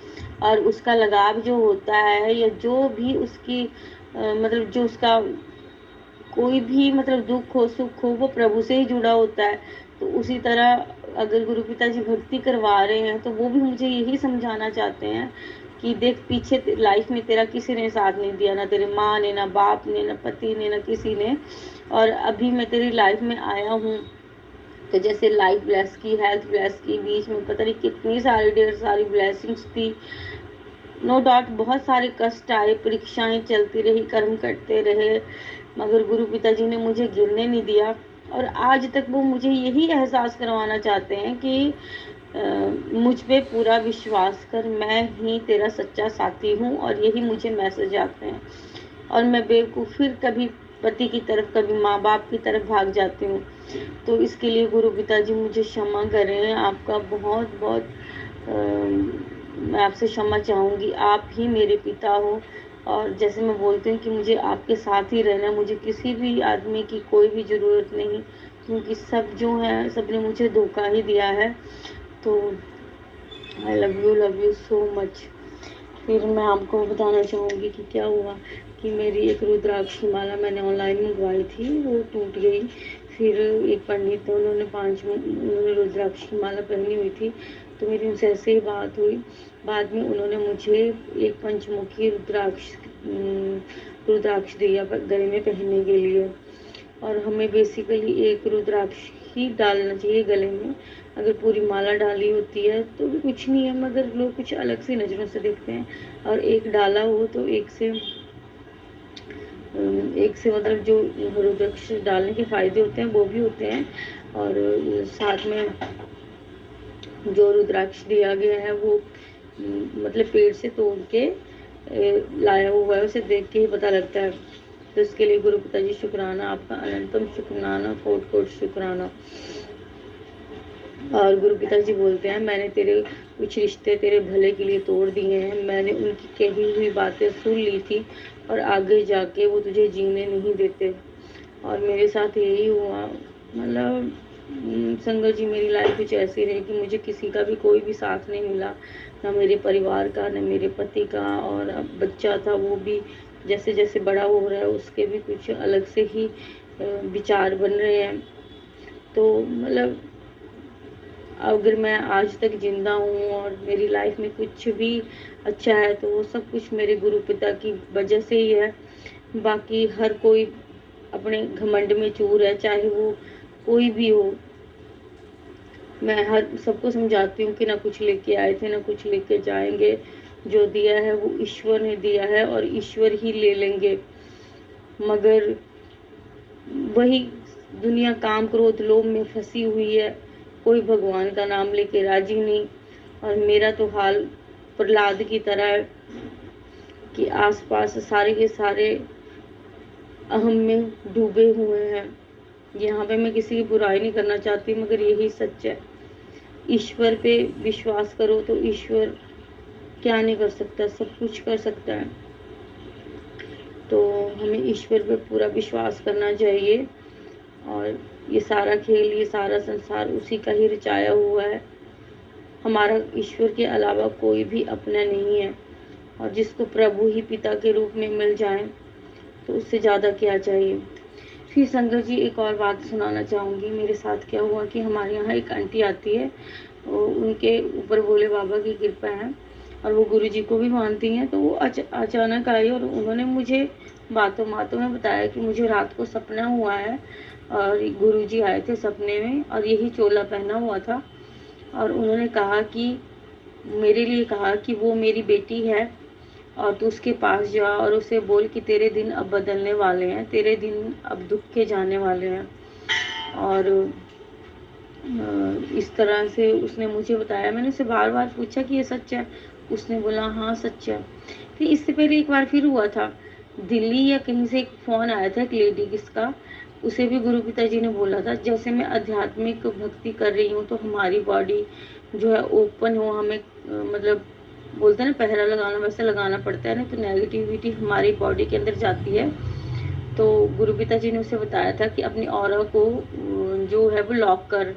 और उसका लगाव जो होता है या जो भी उसकी मतलब जो उसका कोई भी मतलब दुख हो सुख हो वो प्रभु से ही जुड़ा होता है। तो उसी तरह अगर गुरु पिताजी भक्ति करवा रहे हैं तो वो भी मुझे यही समझाना चाहते हैं कि देख, पीछे लाइफ में तेरा किसी ने साथ नहीं दिया, ना तेरे माँ ने, ना बाप ने, ना पति ने, ना किसी ने, और अभी मैं तेरी लाइफ में आया हूँ। तो जैसे लाइफ ब्लेस की, हेल्थ ब्लेस की, बीच में पता नहीं कितनी सारी ढेर सारी ब्लेसिंग्स थी। नो डाउट बहुत सारे कष्ट आए, परीक्षाएं चलती रही, कर्म करते रहे, मगर गुरु पिताजी ने मुझे गिरने नहीं दिया। और आज तक वो मुझे यही एहसास करवाना चाहते हैं कि मुझ पे पूरा विश्वास कर, मैं ही तेरा सच्चा साथी हूँ। और यही मुझे मैसेज आते हैं और मैं बेवकूफ़ फिर कभी पति की तरफ, कभी माँ बाप की तरफ भाग जाती हूँ। तो इसके लिए गुरु पिताजी मुझे क्षमा करें। आपका बहुत बहुत मैं आपसे क्षमा चाहूँगी। आप ही मेरे पिता हो और जैसे मैं बोलती हूँ कि मुझे आपके साथ ही रहना, मुझे किसी भी आदमी की कोई भी ज़रूरत नहीं, क्योंकि सब जो है सब ने मुझे धोखा ही दिया है। तो I love you so much. फिर मैं आपको बताना चाहूँगी कि क्या हुआ कि मेरी एक रुद्राक्ष की माला मैंने ऑनलाइन मंगवाई थी, वो टूट गई। फिर एक पंडित थे, उन्होंने रुद्राक्ष की माला पहनी हुई थी, तो मेरी उनसे ऐसे ही बात हुई। बाद में उन्होंने मुझे एक पंचमुखी रुद्राक्ष दिया गले में पहनने के लिए। और हमें बेसिकली एक रुद्राक्ष ही डालना चाहिए गले में। अगर पूरी माला डाली होती है तो भी कुछ नहीं है, मगर लोग कुछ अलग सी नज़रों से देखते हैं। और एक डाला हो तो एक से मतलब जो रुद्राक्ष डालने के फ़ायदे होते हैं वो भी होते हैं, और साथ में जो रुद्राक्ष दिया गया है वो मतलब पेड़ से तोड़ के लाया हुआ है, उसे देख के ही पता लगता है। तो इसके लिए गुरु पिताजी शुक्राना, आपका अनंतम शुक्राना, कोट कोट शुक्राना। और गुरु पिताजी बोलते हैं, मैंने तेरे कुछ रिश्ते तेरे भले के लिए तोड़ दिए हैं, मैंने उनकी कही हुई बातें सुन ली थी और आगे जाके वो तुझे जीने नहीं देते। और मेरे साथ यही हुआ। मतलब संगत जी, मेरी लाइफ कुछ ऐसी रही कि मुझे किसी का भी कोई भी साथ नहीं मिला, ना मेरे परिवार का, ना मेरे पति का। और अब बच्चा था, वो भी जैसे जैसे बड़ा हो रहा है उसके भी कुछ अलग से ही विचार बन रहे हैं। तो मतलब अगर मैं आज तक जिंदा हूँ और मेरी लाइफ में कुछ भी अच्छा है तो वो सब कुछ मेरे गुरु पिता की वजह से ही है। बाकी हर कोई अपने घमंड में चूर है, चाहे वो कोई भी हो। मैं हर सबको समझाती हूँ कि ना कुछ लेके आए थे ना कुछ लेके जाएंगे, जो दिया है वो ईश्वर ने दिया है और ईश्वर ही ले लेंगे। मगर वही दुनिया काम क्रोध लोभ में फंसी हुई है, कोई भगवान का नाम लेके राजी नहीं। और मेरा तो हाल प्रहलाद की तरह है कि आसपास सारे के सारे अहम में डूबे हुए हैं। यहाँ पे मैं किसी की बुराई नहीं करना चाहती, मगर यही सच है। ईश्वर पे विश्वास करो तो ईश्वर क्या नहीं कर सकता, सब कुछ कर सकता है। तो हमें ईश्वर पे पूरा विश्वास करना चाहिए। और ये सारा खेल, ये सारा संसार उसी का ही रचाया हुआ है। हमारा ईश्वर के अलावा कोई भी अपना नहीं है। और जिसको प्रभु ही पिता के रूप में मिल जाए तो उससे ज़्यादा क्या चाहिए। फिर संगत जी एक और बात सुनाना चाहूँगी। मेरे साथ क्या हुआ कि हमारे यहाँ एक आंटी आती है, वो उनके ऊपर भोले बाबा की कृपा है और वो गुरु जी को भी मानती हैं। तो वो अचानक आई और उन्होंने मुझे बातों बातों में बताया कि मुझे रात को सपना हुआ है और गुरु जी आए थे सपने में और यही चोला पहना हुआ था। और उन्होंने कहा कि मेरे लिए कहा कि वो मेरी बेटी है और तू उसके पास जा और उसे बोल कि तेरे दिन अब बदलने वाले हैं, तेरे दिन अब दुख के जाने वाले हैं। और इस तरह से उसने मुझे बताया। मैंने उसे बार बार पूछा कि ये सच है, उसने बोला हाँ सच है। फिर इससे पहले एक बार फिर हुआ था, दिल्ली या कहीं से एक फ़ोन आया था एक लेडी किसका, उसे भी गुरु पिताजी ने बोला था जैसे मैं आध्यात्मिक भक्ति कर रही हूँ तो हमारी बॉडी जो है ओपन हो, हमें मतलब बोलते हैं ना पहरा लगाना, वैसे लगाना पड़ता है ना, तो नेगेटिविटी हमारी बॉडी के अंदर जाती है। तो गुरु पिताजी ने उसे बताया था कि अपनी ऑरा को जो है वो लॉक कर।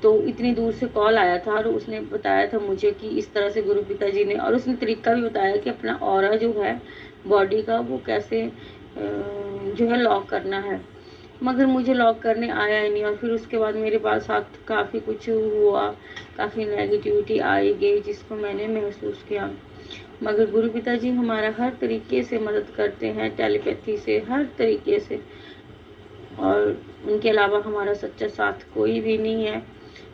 तो इतनी दूर से कॉल आया था और उसने बताया था मुझे कि इस तरह से गुरु पिताजी ने, और उसने तरीका भी बताया कि अपना ऑरा जो है बॉडी का वो कैसे जो है लॉक करना है। मगर मुझे लॉक करने आया ही नहीं। और फिर उसके बाद मेरे पास साथ काफ़ी कुछ हुआ, काफ़ी नेगेटिविटी आई गई जिसको मैंने महसूस किया। मगर गुरु पिताजी हमारा हर तरीके से मदद करते हैं, टेलीपैथी से, हर तरीके से। और उनके अलावा हमारा सच्चा साथ कोई भी नहीं है।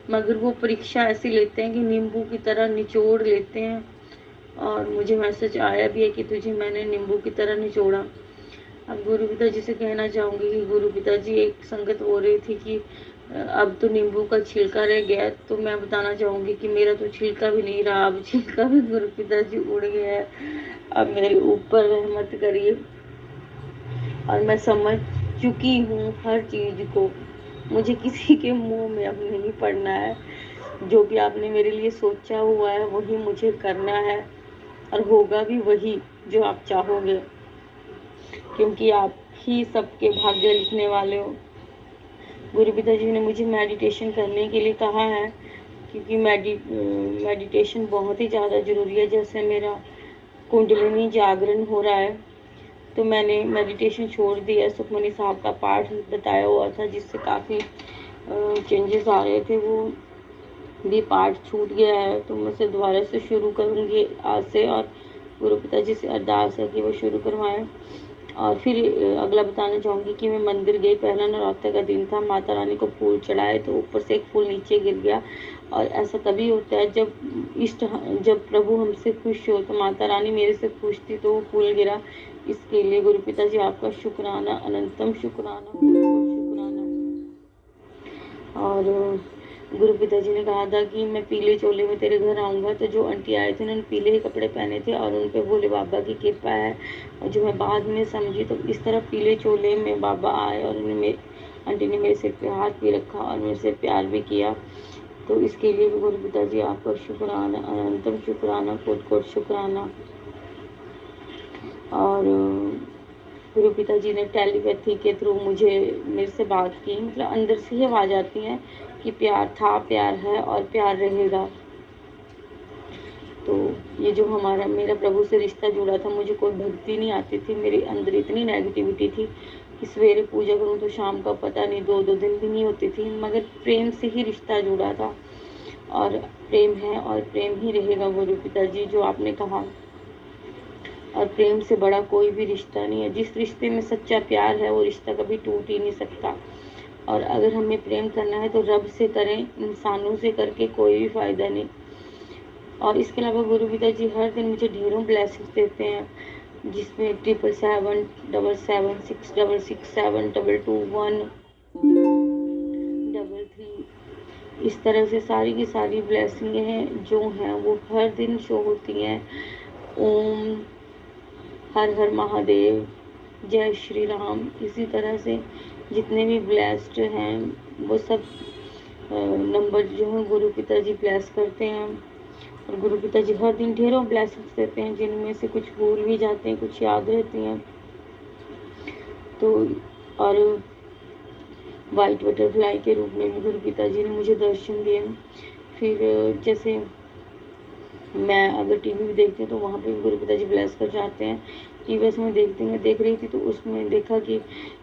मगर वो परीक्षा ऐसी लेते हैं कि नींबू की तरह निचोड़ लेते हैं। और मुझे मैसेज आया भी है कि तुझे मैंने नींबू की तरह निचोड़ा। अब गुरु पिताजी से कहना चाहूँगी कि गुरु पिताजी, एक संगत बोल रही थी कि अब तो नींबू का छिलका रह गया, तो मैं बताना चाहूँगी कि मेरा तो छिलका भी नहीं रहा, अब छिलका भी गुरु पिताजी उड़ गया है। अब मेरे ऊपर रहमत करिए। और मैं समझ चुकी हूँ हर चीज़ को, मुझे किसी के मुंह में अब नहीं पड़ना है। जो भी आपने मेरे लिए सोचा हुआ है वही मुझे करना है और होगा भी वही जो आप चाहोगे, क्योंकि आप ही सबके भाग्य लिखने वाले हो। गुरु पिताजी ने मुझे मेडिटेशन करने के लिए कहा है, क्योंकि मेडिटेशन बहुत ही ज़्यादा ज़रूरी है। जैसे मेरा कुंडलिनी जागरण हो रहा है तो मैंने मेडिटेशन छोड़ दिया। सुखमनी साहब का पाठ बताया हुआ था जिससे काफ़ी चेंजेस आ रहे थे, वो भी पाठ छूट गया है। तो मैं उसे दोबारा से शुरू करूँगी आज से, और गुरु पिताजी से अरदास है कि वो शुरू करवाएं। और फिर अगला बताना चाहूँगी कि मैं मंदिर गई, पहला नवरात्र का दिन था, माता रानी को फूल चढ़ाए तो ऊपर से एक फूल नीचे गिर गया। और ऐसा तभी होता है जब प्रभु हमसे खुश हो, तो माता रानी मेरे से खुश थी तो वो फूल गिरा। इसके लिए गुरु पिताजी आपका शुक्राना, अनंतम शुक्राना, बहुत शुक्राना। और गुरु पिताजी ने कहा था कि मैं पीले चोले में तेरे घर आऊँगा। तो जो आंटी आए थे उन्होंने पीले ही कपड़े पहने थे और उन पे भोले बाबा की कृपा है। और जो मैं बाद में समझी तो इस तरह पीले चोले में बाबा आए और आंटी ने मेरे सिर पे हाथ भी रखा और मेरे से प्यार भी किया। तो इसके लिए भी गुरु पिताजी आपका शुक्राना, अनंतम शुक्राना, कोट शुक्राना। और गुरु पिताजी ने टेलीपैथी के थ्रू मेरे से बात की, मतलब अंदर से ही आवाज़ आती है कि प्यार था, प्यार है और प्यार रहेगा। तो ये जो मेरा प्रभु से रिश्ता जुड़ा था, मुझे कोई भक्ति नहीं आती थी, मेरे अंदर इतनी नेगेटिविटी थी कि सवेरे पूजा करूँ तो शाम का पता नहीं, 2 दिन भी नहीं होती थी। मगर प्रेम से ही रिश्ता जुड़ा था और प्रेम है और प्रेम ही रहेगा गुरु पिताजी, जो आपने कहा। और प्रेम से बड़ा कोई भी रिश्ता नहीं है। जिस रिश्ते में सच्चा प्यार है वो रिश्ता कभी टूट ही नहीं सकता। और अगर हमें प्रेम करना है तो रब से करें, इंसानों से करके कोई भी फ़ायदा नहीं। और इसके अलावा गुरु पिता जी हर दिन मुझे ढेरों ब्लेसिंग्स देते हैं, जिसमें 777-666-22133। इस तरह से सारी की सारी ब्लेसिंगें हैं जो हैं वो हर दिन शो होती हैं। ओम, हर हर महादेव, जय श्री राम, इसी तरह से जितने भी ब्लेस्ड हैं वो सब नंबर जो हैं गुरु पिताजी ब्लेस करते हैं। और गुरु पिताजी हर दिन ढेरों ब्लेसिंग्स देते हैं, जिनमें से कुछ भूल भी जाते हैं, कुछ याद रहती हैं। तो और वाइट बटरफ्लाई के रूप में भी गुरु पिताजी ने मुझे दर्शन दिए। फिर जैसे मैं अगर टीवी भी देखती हूँ तो वहाँ पे भी गुरु पिताजी ब्लेस कर जाते हैं। टीवी में देख रही थी तो उसमें देखा कि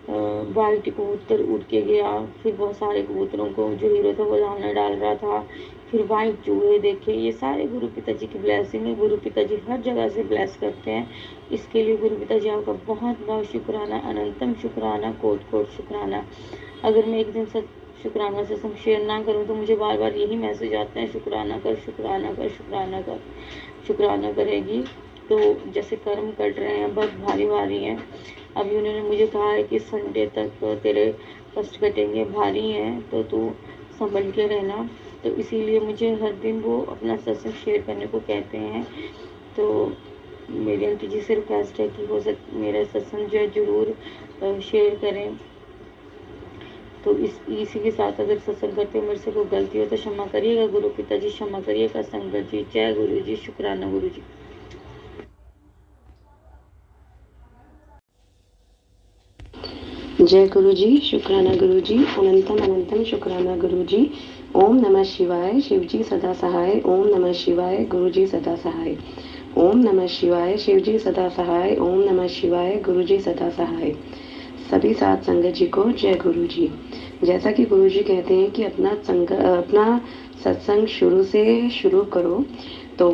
वाइट कबूतर उड़ के गया, फिर बहुत सारे कबूतरों को जो हीरो था वो दाना डाल रहा था, फिर वाइट चूहे देखे। ये सारे गुरु पिताजी की ब्लेसिंग है। गुरु पिताजी हर जगह से ब्लेस करते हैं। इसके लिए गुरु पिताजी आपका बहुत बहुत शुक्राना, अनंतम शुक्राना, कोट कोट शुक्राना। अगर मैं एक दिन शुक्राना से शेयर ना करूँ तो मुझे बार बार यही मैसेज आते हैं, शुक्राना कर, शुक्राना कर, शुक्राना कर। शुक्राना करेगी तो जैसे कर्म कट रहे हैं, बहुत भारी भारी हैं। अभी उन्होंने मुझे कहा है कि संडे तक तेरे कष्ट कटेंगे, भारी हैं, तो तू संभल के रहना। तो इसीलिए मुझे हर दिन वो अपना सत्संग शेयर करने को कहते हैं। तो मेरी आंटी जी से रिक्वेस्ट है कि मेरा सत्संग जो है ज़रूर शेयर करें। तो इसी के साथ अगर सत्संग करते मेरे से कोई गलती हो तो क्षमा करिएगा गुरु पिताजी, क्षमा करिएगा संगत जी। जय गुरु जी, शुक्राना गुरु जी। जय गुरु जी, शुक्राना गुरु जी, अनंतम अनंतम शुक्राना गुरु जी। ओम नमः शिवाय, शिव जी सदा सहाय। ओम नमः शिवाय, गुरु जी सदा सहाय। ओम नमः शिवाय, शिव जी सदा सहाय। ओम नमः शिवाय, गुरु जी सदा सहाय। सभी साथ संगत जी को जय गुरु जी। जैसा कि गुरु जी कहते हैं कि अपना सत्संग शुरू से शुरू करो, तो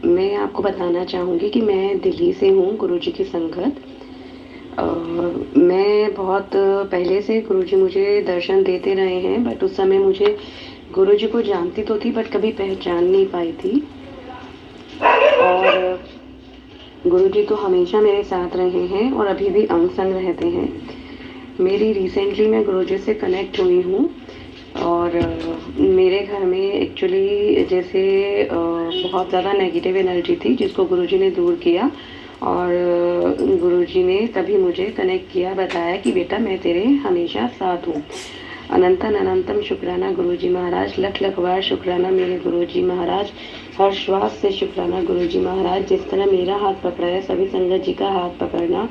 मैं आपको बताना चाहूँगी कि मैं दिल्ली से हूँ, गुरु जी की संगत। मैं बहुत पहले से गुरुजी मुझे दर्शन देते रहे हैं, बट उस समय मुझे गुरुजी को जानती तो थी बट कभी पहचान नहीं पाई थी। और गुरुजी तो हमेशा मेरे साथ रहे हैं और अभी भी अंग संग रहते हैं। मेरी रिसेंटली मैं गुरुजी से कनेक्ट हुई हूँ और मेरे घर में एक्चुअली जैसे बहुत ज़्यादा नेगेटिव एनर्जी थी जिसको गुरुजी ने दूर किया और गुरुजी ने तभी मुझे कनेक्ट किया, बताया कि बेटा मैं तेरे हमेशा साथ हूँ। अनंतन अनंतम शुक्राना गुरुजी महाराज, लख लख बार शुक्राना मेरे गुरुजी महाराज, हर श्वास से शुक्राना गुरुजी महाराज। जिस तरह मेरा हाथ पकड़ा है, सभी संगत जी का हाथ पकड़ना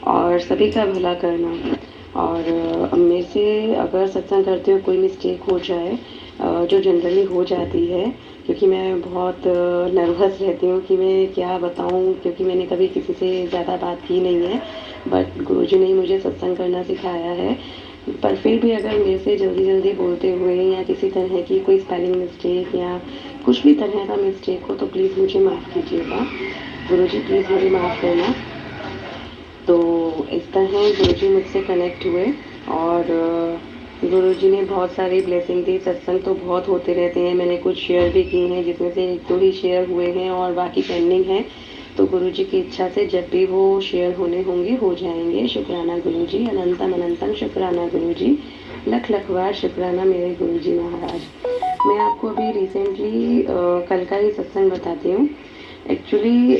और सभी का भला करना। और मेरे से अगर सत्संग करते हुए कोई मिस्टेक हो जाए, जो जनरली हो जाती है, क्योंकि मैं बहुत नर्वस रहती हूँ कि मैं क्या बताऊँ, क्योंकि मैंने कभी किसी से ज़्यादा बात की नहीं है, बट गुरुजी ने मुझे सत्संग करना सिखाया है। पर फिर भी अगर मेरे से जल्दी बोलते हुए या किसी तरह की कोई स्पेलिंग मिस्टेक या कुछ भी तरह का मिस्टेक हो तो प्लीज़ मुझे माफ़ कीजिएगा गुरुजी, प्लीज़ मुझे माफ़ करना। तो इस तरह गुरुजी मुझसे कनेक्ट हुए और गुरुजी ने बहुत सारी ब्लेसिंग दी। सत्संग तो बहुत होते रहते हैं, मैंने कुछ शेयर भी किए हैं जिसमें से 1-2 ही शेयर हुए हैं और बाकी पेंडिंग है। तो गुरुजी की इच्छा से जब भी वो शेयर होने होंगे हो जाएंगे। शुक्राना गुरुजी, अनंतम अनंतम शुक्राना गुरुजी, लख लख बार शुक्राना मेरे गुरुजी महाराज। मैं आपको अभी रिसेंटली कल का ही सत्संग बताती हूँ। एक्चुअली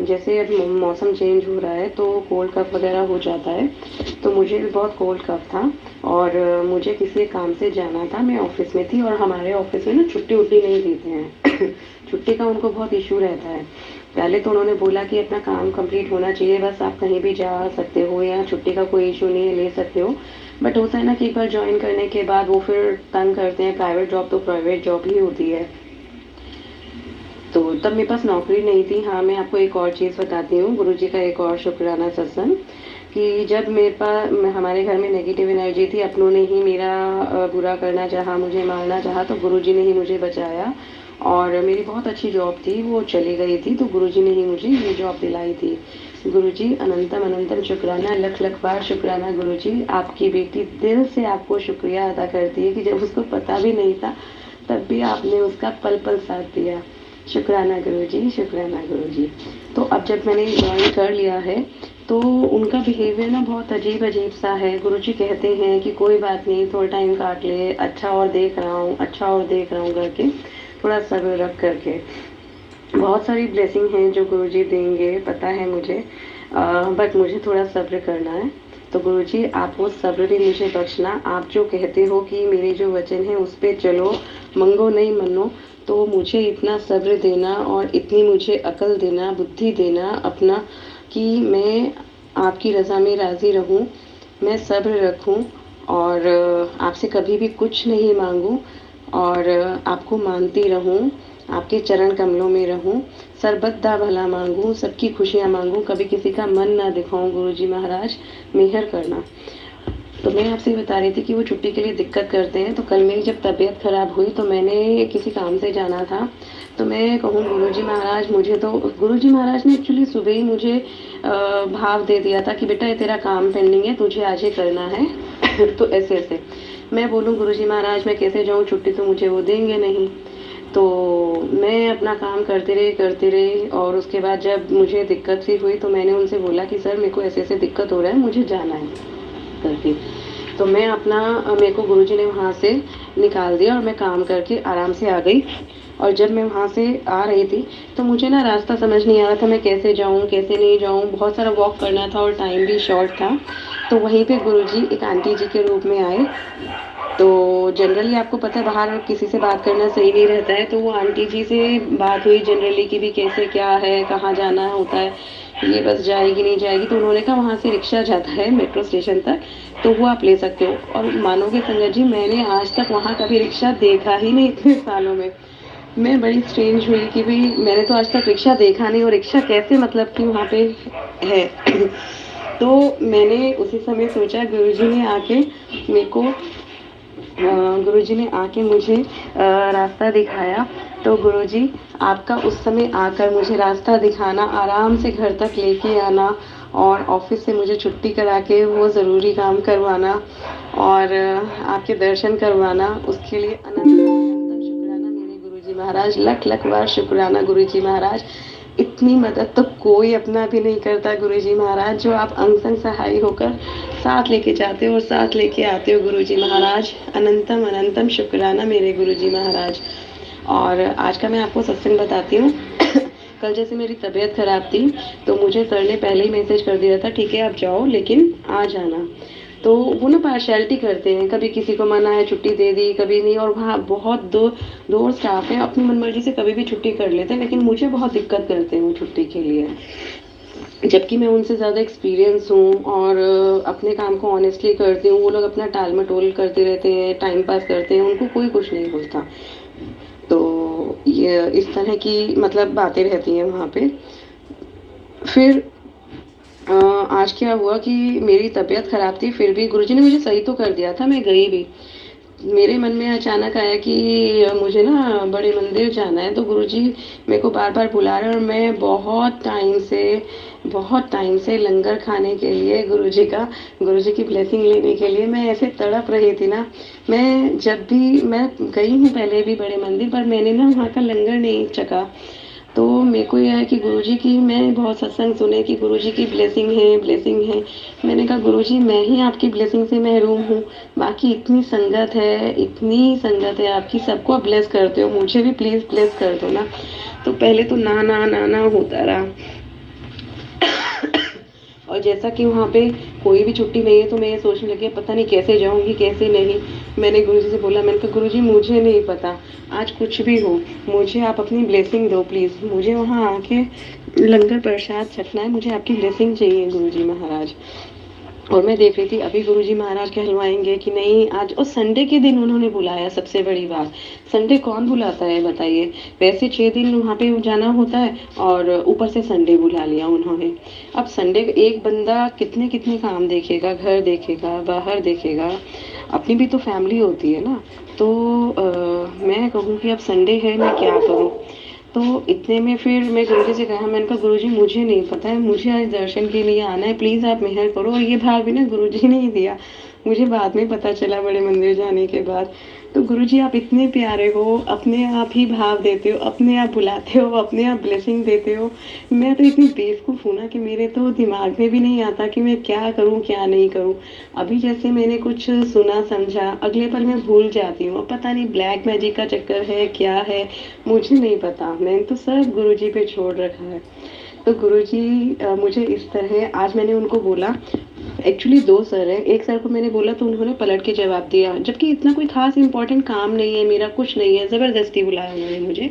जैसे अब मौसम चेंज हो रहा है तो कोल्ड कफ वगैरह हो जाता है, तो मुझे भी बहुत कोल्ड कफ था और मुझे किसी काम से जाना था। मैं ऑफिस में थी और हमारे ऑफिस में ना छुट्टी उट्टी नहीं देते हैं छुट्टी का उनको बहुत इशू रहता है। पहले तो उन्होंने बोला कि अपना काम कंप्लीट होना चाहिए, बस आप कहीं भी जा सकते हो या छुट्टी का कोई इशू नहीं है, ले सकते हो। बट होता है ना कि एक बार ज्वाइन करने के बाद वो फिर तंग करते हैं। प्राइवेट जॉब तो प्राइवेट जॉब ही होती है। तो तब मेरे पास नौकरी नहीं थी। हाँ, मैं आपको एक और चीज़ बताती हूँ, गुरुजी का एक और शुक्राना सत्संग, कि जब मेरे पास हमारे घर में नेगेटिव एनर्जी थी, अपनों ने ही मेरा बुरा करना चाहा, मुझे मारना चाहा, तो गुरुजी ने ही मुझे बचाया और मेरी बहुत अच्छी जॉब थी, वो चली गई थी, तो गुरुजी ने ही मुझे ये जॉब दिलाई थी। गुरुजी अनंतम अनंतम शुक्राना, लख लख बार शुक्राना गुरुजी। आपकी बेटी दिल से आपको शुक्रिया अदा करती है कि जब उसको पता भी नहीं था तब भी आपने उसका पल पल साथ दिया। शुक्राना गुरुजी, शुक्राना गुरुजी। तो अब जब मैंने ज्वाइन कर लिया है तो उनका बिहेवियर ना बहुत अजीब अजीब सा है। गुरुजी कहते हैं कि कोई बात नहीं, थोड़ा टाइम काट ले, अच्छा और देख रहा हूँ, अच्छा और देख रहा हूँ करके, थोड़ा सब्र रख करके। बहुत सारी ब्लेसिंग हैं जो गुरुजी देंगे, पता है मुझे, बट मुझे थोड़ा सब्र करना है। तो गुरुजी आप वो सब्र भी मुझे बख्शना। आप जो कहते हो कि मेरे जो वचन है उस पर चलो, मंगो नहीं मनो, तो मुझे इतना सब्र देना और इतनी मुझे अकल देना, बुद्धि देना अपना, कि मैं आपकी रज़ा में राज़ी रहूं, मैं सब्र रखूं और आपसे कभी भी कुछ नहीं मांगूं और आपको मानती रहूं, आपके चरण कमलों में रहूं, सर्बदा भला मांगूं, सबकी खुशियां मांगूं, कभी किसी का मन ना दिखाऊं। गुरुजी महाराज मेहर करना। तो मैं आपसे बता रही थी कि वो छुट्टी के लिए दिक्कत करते हैं। तो कल मेरी जब तबीयत ख़राब हुई तो मैंने किसी काम से जाना था, तो मैं कहूँ गुरुजी महाराज मुझे, तो गुरुजी महाराज ने एक्चुअली सुबह ही मुझे भाव दे दिया था कि बेटा ये तेरा काम पेंडिंग है, तुझे आज ही करना है। तो ऐसे ऐसे मैं बोलूँ गुरुजी महाराज मैं कैसे जाऊँ, छुट्टी तो मुझे वो देंगे नहीं। तो मैं अपना काम करते रही और उसके बाद जब मुझे दिक्कत सी हुई तो मैंने उनसे बोला कि सर मेरे को ऐसे ऐसे दिक्कत हो रहा है, मुझे जाना है करके। तो मैं अपना, मेरे को गुरुजी ने वहाँ से निकाल दिया और मैं काम करके आराम से आ गई। और जब मैं वहाँ से आ रही थी तो मुझे ना रास्ता समझ नहीं आ रहा था, मैं कैसे जाऊँ कैसे नहीं जाऊँ, बहुत सारा वॉक करना था और टाइम भी शॉर्ट था। तो वहीं पे गुरुजी एक आंटी जी के रूप में आए। तो जनरली आपको पता है बाहर किसी से बात करना सही नहीं रहता है, तो वो आंटी जी से बात हुई जनरली कि भी कैसे क्या है, कहाँ जाना होता है, ये बस जाएगी नहीं जाएगी। तो उन्होंने कहा वहाँ से रिक्शा जाता है मेट्रो स्टेशन तक, तो वो आप ले सकते हो। और मानोगे संगत जी मैंने आज तक वहाँ कभी रिक्शा देखा ही नहीं इतने सालों में। मैं बड़ी स्ट्रेंज हुई कि भाई मैंने तो आज तक रिक्शा देखा नहीं और रिक्शा कैसे मतलब कि वहाँ पे है। तो मैंने उसी समय सोचा गुरुजी ने आके मेरे को गुरुजी ने आके मुझे रास्ता दिखाया। तो गुरुजी आपका उस समय आकर मुझे रास्ता दिखाना, आराम से घर तक लेके आना और ऑफिस से मुझे छुट्टी करा के वो ज़रूरी काम करवाना और आपके दर्शन करवाना, उसके लिए अनंत शुक्राना मेरे गुरुजी महाराज, लख लख बार शुक्राना गुरुजी महाराज। इतनी मदद तो कोई अपना भी नहीं करता गुरुजी महाराज, जो आप अंग संग सहाय होकर साथ लेके जाते हो और साथ लेके आते हो गुरुजी महाराज। अनंतम अनंतम शुक्राना मेरे गुरुजी महाराज। और आज का मैं आपको सत्संग बताती हूँ। कल जैसे मेरी तबीयत ख़राब थी तो मुझे सर ने पहले ही मैसेज कर दिया था ठीक है आप जाओ लेकिन आ जाना। तो वो ना पार्शियलिटी करते हैं, कभी किसी को मना है छुट्टी दे दी, कभी नहीं। और वहाँ बहुत दो स्टाफ हैं, अपनी मनमर्जी से कभी भी छुट्टी कर लेते हैं, लेकिन मुझे बहुत दिक्कत करते हैं वो छुट्टी के लिए, जबकि मैं उनसे ज़्यादा एक्सपीरियंस हूँ और अपने काम को ऑनेस्टली करती हूँ। वो लोग अपना टाल मटोल करते रहते हैं, टाइम पास करते हैं, उनको कोई कुछ नहीं बोलता। तो ये इस तरह की मतलब बातें रहती हैं वहाँ पे। फिर आज क्या हुआ कि मेरी तबीयत ख़राब थी, फिर भी गुरुजी ने मुझे सही तो कर दिया था, मैं गई भी। मेरे मन में अचानक आया कि मुझे ना बड़े मंदिर जाना है, तो गुरुजी मेरे को बार बार बुला रहे हैं और मैं बहुत टाइम से लंगर खाने के लिए गुरुजी की ब्लेसिंग लेने के लिए मैं ऐसे तड़प रही थी ना। मैं जब भी मैं गई हूँ पहले भी बड़े मंदिर, पर मैंने ना वहाँ का लंगर नहीं चखा। तो मेरे को यह है कि गुरुजी की, मैं बहुत सत्संग सुने कि गुरुजी की ब्लेसिंग है। मैंने कहा गुरुजी मैं ही आपकी ब्लेसिंग से महरूम हूँ, बाकी इतनी संगत है आपकी, सबको आप ब्लेस करते हो, मुझे भी प्लीज़ ब्लेस कर दो ना। तो पहले तो ना होता रहा। और जैसा कि वहाँ पे कोई भी छुट्टी नहीं है तो मैं ये सोचने लगी पता नहीं कैसे जाऊँगी कैसे नहीं। मैंने गुरुजी से बोला, मैंने कहा गुरुजी मुझे नहीं पता, आज कुछ भी हो मुझे आप अपनी ब्लेसिंग दो प्लीज़, मुझे वहाँ आके लंगर प्रसाद छकना है, मुझे आपकी ब्लेसिंग चाहिए गुरुजी महाराज। और मैं देख रही थी अभी गुरुजी महाराज कहलवाएंगे कि नहीं आज, और संडे के दिन उन्होंने बुलाया। सबसे बड़ी बात, संडे कौन बुलाता है बताइए, वैसे 6 दिन वहाँ पे जाना होता है और ऊपर से संडे बुला लिया उन्होंने। अब संडे एक बंदा कितने काम देखेगा, घर देखेगा, बाहर देखेगा, अपनी भी तो फैमिली होती है ना। तो मैं कहूँ कि अब संडे है, मैं क्या करूँ? तो इतने में फिर मैं गुरुजी से कहा, मैंने कहा गुरुजी मुझे नहीं पता है, मुझे आज दर्शन के लिए आना है, प्लीज़ आप मेहर करो। और ये भाव भी ना गुरुजी ने ही दिया, मुझे बाद में पता चला बड़े मंदिर जाने के बाद। तो गुरुजी आप इतने प्यारे हो, अपने आप ही भाव देते हो, अपने आप बुलाते हो, अपने आप ब्लेसिंग देते हो। मैं तो इतनी बेवकूफ़ हूँ ना कि मेरे तो दिमाग में भी नहीं आता कि मैं क्या करूँ क्या नहीं करूँ। अभी जैसे मैंने कुछ सुना समझा, अगले पल मैं भूल जाती हूँ। अब पता नहीं ब्लैक मैजिक का चक्कर है क्या है, मुझे नहीं पता। मैंने तो सब गुरुजी पे छोड़ रखा है। तो गुरुजी मुझे इस तरह, आज मैंने उनको बोला, एक्चुअली 2 सर हैं, एक सर को मैंने बोला तो उन्होंने पलट के जवाब दिया, जबकि इतना कोई ख़ास इम्पोर्टेंट काम नहीं है मेरा, कुछ नहीं है, ज़बरदस्ती बुलाया उन्होंने मुझे।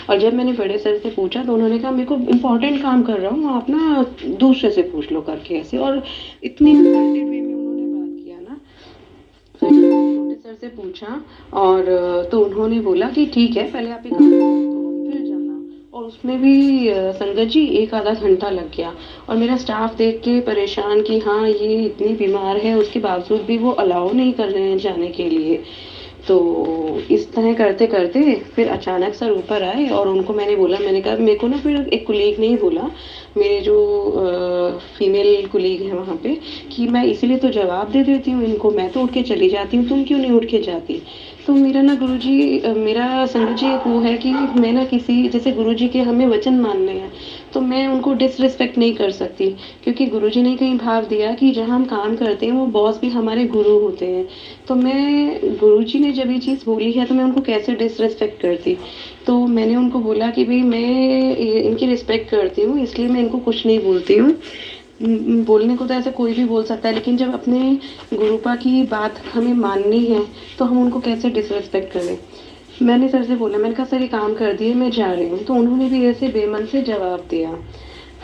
और जब मैंने बड़े सर से पूछा तो उन्होंने कहा मेरे को इम्पोर्टेंट काम कर रहा हूँ, आप ना दूसरे से पूछ लो करके ऐसे। और इतनी इंसल्टेड वे में उन्होंने बात किया ना। फिर जब मैंने छोटे सर से पूछा और तो उन्होंने बोला कि ठीक है, पहले आप एक काम करो फिर जाना। और उसमें भी संगत जी 1 आधा घंटा लग गया। और मेरा स्टाफ देख के परेशान कि हाँ ये इतनी बीमार है, उसके बावजूद भी वो अलाउ नहीं कर रहे हैं जाने के लिए। तो इस तरह करते करते फिर अचानक सर ऊपर आए और उनको मैंने बोला, मैंने कहा मेरे को ना, फिर एक कुलीग ने ही बोला, मेरे जो फीमेल कुलीग है वहाँ पे, कि मैं इसीलिए तो जवाब दे देती हूँ इनको, मैं तो उठ के चली जाती हूँ, तुम क्यों नहीं उठ के जाती? तो मेरा ना गुरुजी, मेरा संगत जी एक वो है कि मैं ना किसी, जैसे गुरुजी के हमें वचन मानने हैं तो मैं उनको डिसरिस्पेक्ट नहीं कर सकती, क्योंकि गुरुजी ने कहीं भाव दिया कि जहाँ हम काम करते हैं वो बॉस भी हमारे गुरु होते हैं। तो मैं, गुरुजी ने जब ये चीज़ बोली है तो मैं उनको कैसे डिसरिस्पेक्ट करती? तो मैंने उनको बोला कि भई मैं इनकी रिस्पेक्ट करती हूँ, इसलिए मैं इनको कुछ नहीं बोलती हूँ। बोलने को तो ऐसे कोई भी बोल सकता है, लेकिन जब अपने गुरुपा की बात हमें माननी है तो हम उनको कैसे डिसरिस्पेक्ट करें? मैंने सर से बोला, मैंने कहा सर ये काम कर दिए, मैं जा रही हूँ। तो उन्होंने भी ऐसे बेमन से जवाब दिया।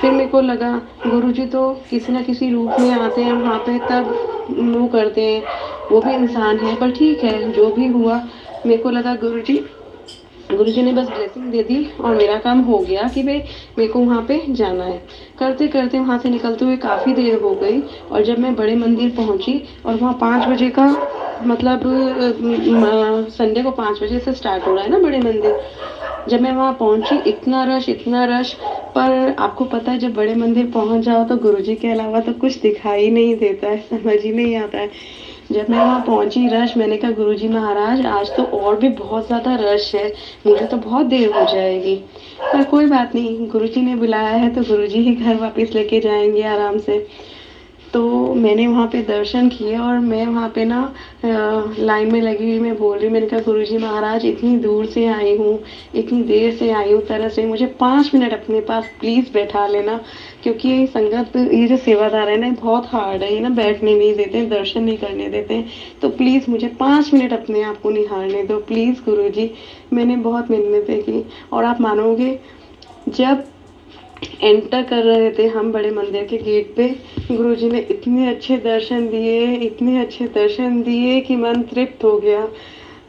फिर मेरे को लगा गुरुजी तो किसी ना किसी रूप में आते हैं वहाँ पे, तब वो करते हैं, वो भी इंसान है, पर ठीक है जो भी हुआ। मेरे को लगा गुरुजी ने बस ब्लेसिंग दे दी और मेरा काम हो गया कि भाई मेरे को वहाँ पे जाना है। करते करते वहाँ से निकलते हुए काफ़ी देर हो गई। और जब मैं बड़े मंदिर पहुँची और वहाँ 5 बजे का, मतलब संडे को 5 बजे से स्टार्ट हो रहा है ना बड़े मंदिर। जब मैं वहाँ पहुँची, इतना रश। पर आपको पता है जब बड़े मंदिर पहुँच जाओ तो गुरुजी के अलावा तो कुछ दिखाई नहीं देता है, समझ ही नहीं आता है। जब मैं वहाँ पहुँची, रश, मैंने कहा गुरुजी महाराज आज तो और भी बहुत ज़्यादा रश है, मुझे तो बहुत देर हो जाएगी। पर कोई बात नहीं, गुरुजी ने बुलाया है तो गुरुजी ही घर वापस लेके जाएंगे आराम से। तो मैंने वहाँ पे दर्शन किए और मैं वहाँ पे ना लाइन में लगी हुई, मैं बोल रही, मैंने कहा गुरुजी महाराज इतनी दूर से आई हूँ, इतनी देर से आई हूँ तरह से, मुझे 5 मिनट अपने पास प्लीज़ बैठा लेना, क्योंकि संगत, ये जो सेवादार है ना बहुत हार्ड है, ये ना बैठने नहीं देते, दर्शन नहीं करने देते। तो प्लीज़ मुझे 5 मिनट अपने आप को निहारने दो प्लीज़ गुरुजी। मैंने बहुत मिन्नतें की और आप मानोगे, जब एंटर कर रहे थे हम बड़े मंदिर के गेट पे, गुरुजी ने इतने अच्छे दर्शन दिए, इतने अच्छे दर्शन दिए कि मन तृप्त हो गया।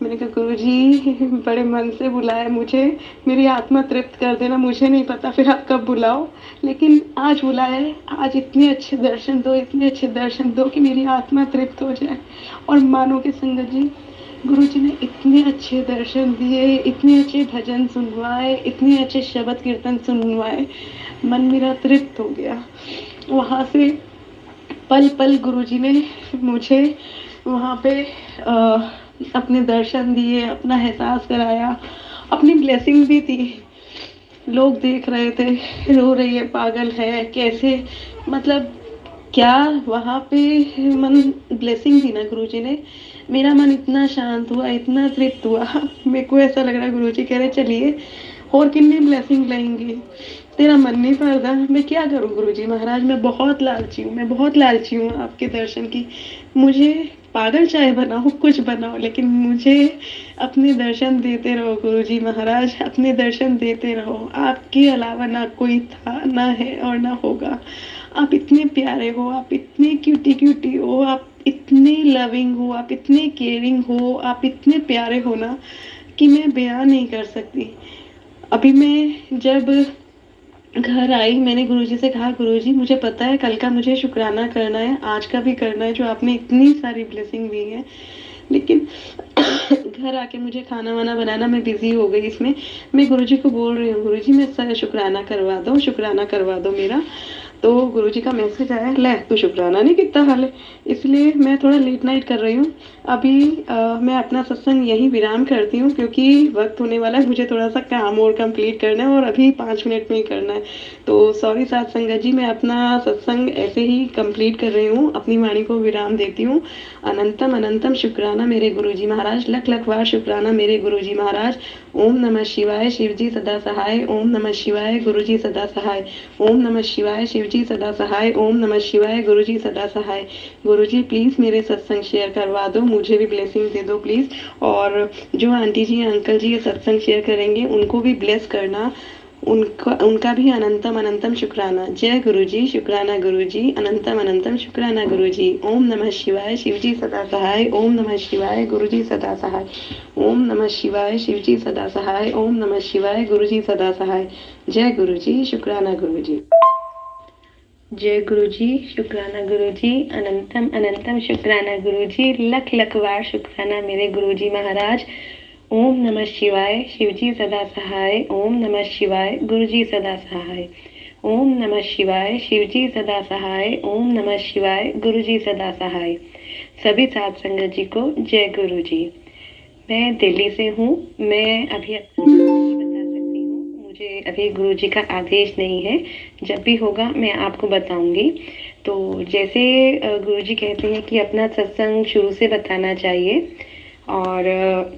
मैंने कहा गुरुजी बड़े मन से बुलाया मुझे, मेरी आत्मा तृप्त कर देना, मुझे नहीं पता फिर आप कब बुलाओ, लेकिन आज बुलाया है, आज इतने अच्छे दर्शन दो, इतने अच्छे दर्शन दो कि मेरी आत्मा तृप्त हो जाए। और मानोगे संगत जी, गुरुजी ने इतने अच्छे दर्शन दिए, इतने अच्छे भजन सुनवाए, इतने अच्छे शब्द कीर्तन सुनवाए, मन मेरा तृप्त हो गया। वहाँ से पल पल गुरुजी ने मुझे वहाँ पे अपने दर्शन दिए, अपना एहसास कराया, अपनी ब्लेसिंग भी दी। लोग देख रहे थे, रो रही है, पागल है, कैसे, मतलब क्या वहाँ पे मन, ब्लेसिंग दी ना गुरुजी ने, मेरा मन इतना शांत हुआ, इतना तृप्त हुआ। मेरे को ऐसा लग रहा गुरुजी कह रहे चलिए और कितनी ब्लेसिंग लेंगे, तेरा मन नहीं भरता, मैं क्या करूँ गुरुजी महाराज, मैं बहुत लालची हूँ, मैं बहुत लालची हूँ आपके दर्शन की। मुझे पागल चाहे बनाओ, कुछ बनाओ, लेकिन मुझे अपने दर्शन देते रहो गुरुजी महाराज, अपने दर्शन देते रहो। आपके अलावा ना कोई था, ना है और ना होगा। आप इतने प्यारे हो, आप इतने क्यूटी हो, आप इतने लविंग हो, आप इतने केयरिंग हो, आप इतने प्यारे हो ना कि मैं बयान नहीं कर सकती। अभी मैं जब घर आई, मैंने गुरुजी से कहा गुरुजी मुझे पता है कल का मुझे शुक्राना करना है, आज का भी करना है, जो आपने इतनी सारी ब्लेसिंग दी है, लेकिन घर आके मुझे खाना वाना बनाना, मैं बिज़ी हो गई इसमें। मैं गुरुजी को बोल रही हूँ, गुरुजी मैं शुक्राना करवा दो मेरा। तो गुरुजी का मैसेज आया, ले तू शुक्राना नहीं कितना हाले। इसलिए मैं थोड़ा लेट नाइट कर रही हूँ अभी। मैं अपना सत्संग यहीं विराम करती हूँ क्योंकि वक्त होने वाला है, मुझे थोड़ा सा काम और कंप्लीट करना है और अभी 5 मिनट में ही करना है। तो सॉरी साथ संगत जी, मैं अपना सत्संग ऐसे ही कंप्लीट कर रही हूँ, अपनी वाणी को विराम देती हूँ। अनंतम अनंतम शुक्राना मेरे गुरुजी महाराज, लख लख बार शुक्राना मेरे गुरुजी महाराज। ओम नमः शिवाय, शिवजी सदा सहाय। ओम नमः शिवाय, गुरुजी सदा सहाय। ओम नमः शिवाय, शिवजी सदा सहाय। ओम नमः शिवाय, गुरुजी सदा सहाय। गुरुजी प्लीज़ मेरे सत्संग शेयर करवा दो, मुझे भी ब्लेसिंग दे दो प्लीज़। और जो आंटी जी अंकल जी ये सत्संग शेयर करेंगे उनको भी ब्लेस करना, उनका भी अनंतम अनंतम शुक्राना। जय गुरुजी, शुक्राना गुरुजी, अनंतम अनंतम शुक्राना गुरुजी। ओम नमः शिवाय, शिवजी सदा सहाय। ओम नमः शिवाय, गुरुजी सदा सहाय। ओम नमः शिवाय, शिवजी सदा सहाय। ओम नमः शिवाय, गुरुजी सदा सहाय। जय गुरुजी, शुक्राना गुरुजी। जय गुरुजी, शुक्राना गुरुजी, अनंतम अनंतम शुक्राना गुरुजी, लख लख बार शुक्राना मेरे गुरुजी महाराज। ओम नमः शिवाय, शिवजी सदा सहाय। ओम नमः शिवाय, गुरुजी सदा सहाय। ओम नमः शिवाय, शिवजी सदा सहाय। ओम नमः शिवाय, गुरुजी सदा सहाय। सभी साथ संगत जी को जय गुरुजी। मैं दिल्ली से हूँ। मैं अभी आपको नहीं बता सकती हूँ, मुझे अभी गुरुजी का आदेश नहीं है। जब भी होगा मैं आपको बताऊंगी। तो जैसे गुरुजी कहते हैं कि अपना सत्संग शुरू से बताना चाहिए, और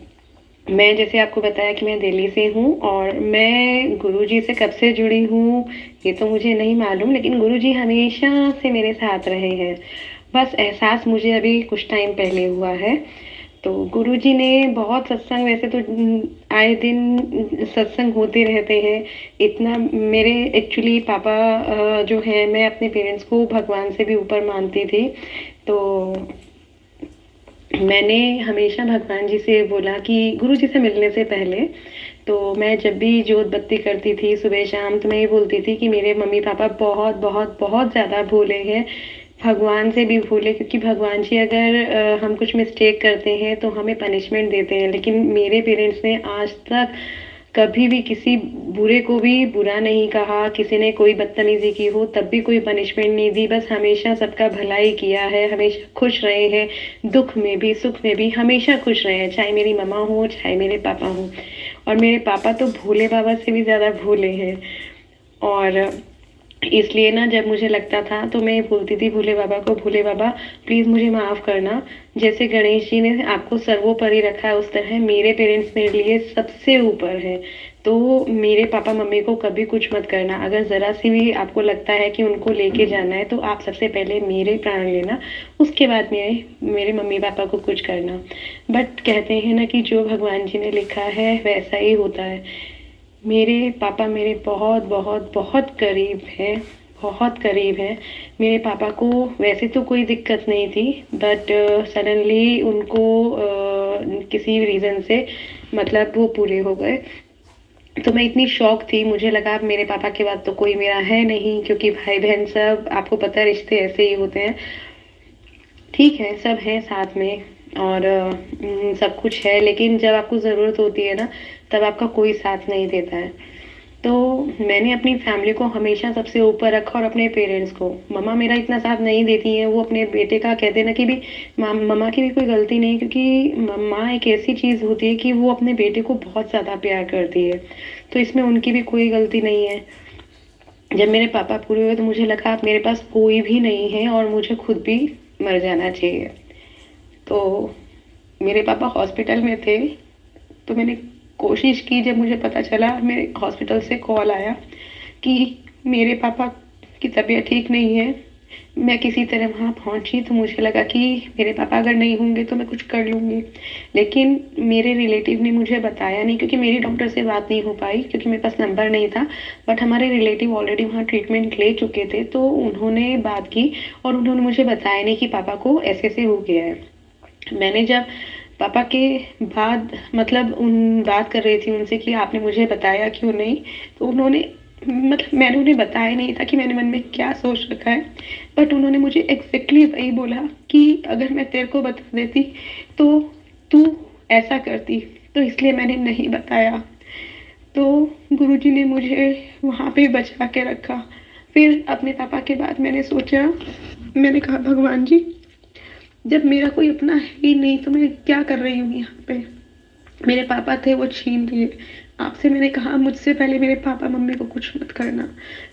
मैं जैसे आपको बताया कि मैं दिल्ली से हूँ और मैं गुरुजी से कब से जुड़ी हूँ ये तो मुझे नहीं मालूम, लेकिन गुरुजी हमेशा से मेरे साथ रहे हैं। बस एहसास मुझे अभी कुछ टाइम पहले हुआ है। तो गुरुजी ने बहुत सत्संग, वैसे तो आए दिन सत्संग होते रहते हैं। इतना मेरे एक्चुअली पापा जो है, मैं अपने पेरेंट्स को भगवान से भी ऊपर मानती थी। तो मैंने हमेशा भगवान जी से बोला कि गुरुजी से मिलने से पहले तो मैं जब भी जोत बत्ती करती थी सुबह शाम, तो मैं ये बोलती थी कि मेरे मम्मी पापा बहुत बहुत बहुत ज़्यादा भोले हैं, भगवान से भी भूले, क्योंकि भगवान जी अगर हम कुछ मिस्टेक करते हैं तो हमें पनिशमेंट देते हैं, लेकिन मेरे पेरेंट्स ने आज तक कभी भी किसी बुरे को भी बुरा नहीं कहा, किसी ने कोई बदतमीजी की हो तब भी कोई पनिशमेंट नहीं दी। बस हमेशा सबका भलाई किया है, हमेशा खुश रहे हैं, दुख में भी सुख में भी हमेशा खुश रहे हैं, चाहे मेरी मम्मा हो चाहे मेरे पापा हो। और मेरे पापा तो भोले बाबा से भी ज़्यादा भोले हैं। और इसलिए ना जब मुझे लगता था तो मैं बोलती थी भोले बाबा को, भोले बाबा प्लीज़ मुझे माफ़ करना, जैसे गणेश जी ने आपको सर्वोपरि रखा है उस तरह मेरे पेरेंट्स मेरे लिए सबसे ऊपर है। तो मेरे पापा मम्मी को कभी कुछ मत करना, अगर ज़रा सी भी आपको लगता है कि उनको लेके जाना है तो आप सबसे पहले मेरे प्राण लेना, उसके बाद मेरे मम्मी पापा को कुछ करना। बट कहते हैं ना कि जो भगवान जी ने लिखा है वैसा ही होता है। मेरे पापा मेरे बहुत बहुत बहुत करीब हैं, बहुत करीब हैं। मेरे पापा को वैसे तो कोई दिक्कत नहीं थी, बट सडनली उनको किसी रीज़न से मतलब वो पूरे हो गए। तो मैं इतनी शॉक थी, मुझे लगा अब मेरे पापा के बाद तो कोई मेरा है नहीं, क्योंकि भाई बहन सब आपको पता है रिश्ते ऐसे ही होते हैं। ठीक है सब हैं साथ में और सब कुछ है, लेकिन जब आपको ज़रूरत होती है ना तब आपका कोई साथ नहीं देता है। तो मैंने अपनी फैमिली को हमेशा सबसे ऊपर रखा और अपने पेरेंट्स को। मम्मा मेरा इतना साथ नहीं देती हैं, वो अपने बेटे का कहते हैं ना कि भी मम्मा की भी कोई गलती नहीं, क्योंकि माँ एक ऐसी चीज़ होती है कि वो अपने बेटे को बहुत ज़्यादा प्यार करती है, तो इसमें उनकी भी कोई गलती नहीं है। जब मेरे पापा पूरे हुए तो मुझे लगा अब मेरे पास कोई भी नहीं है और मुझे खुद भी मर जाना चाहिए। तो मेरे पापा हॉस्पिटल में थे, तो मैंने कोशिश की, जब मुझे पता चला मेरे हॉस्पिटल से कॉल आया कि मेरे पापा की तबीयत ठीक नहीं है, मैं किसी तरह वहाँ पहुँची, तो मुझे लगा कि मेरे पापा अगर नहीं होंगे तो मैं कुछ कर लूँगी। लेकिन मेरे रिलेटिव ने मुझे बताया नहीं, क्योंकि मेरी डॉक्टर से बात नहीं हो पाई, क्योंकि मेरे पास नंबर नहीं था। बट हमारे रिलेटिव ऑलरेडी वहाँ ट्रीटमेंट ले चुके थे, तो उन्होंने बात की और उन्होंने मुझे बताया नहीं कि पापा को ऐसे ऐसे हो गया है। मैंने जब पापा के बाद मतलब उन बात कर रही थी उनसे कि आपने मुझे बताया क्यों नहीं, तो उन्होंने मतलब मैंने उन्हें बताया नहीं था कि मैंने मन में क्या सोच रखा है, बट उन्होंने मुझे एग्जैक्टली वही बोला कि अगर मैं तेरे को बता देती तो तू ऐसा करती, तो इसलिए मैंने नहीं बताया। तो गुरुजी ने मुझे वहाँ पे बचा के रखा। फिर अपने पापा के बाद मैंने सोचा, मैंने कहा भगवान जी, जब मेरा कोई अपना है ही नहीं तो मैं क्या कर रही हूँ यहाँ पे। मेरे पापा थे, वो छीन लिए। आपसे मैंने कहा मुझसे पहले मेरे पापा मम्मी को कुछ मत करना,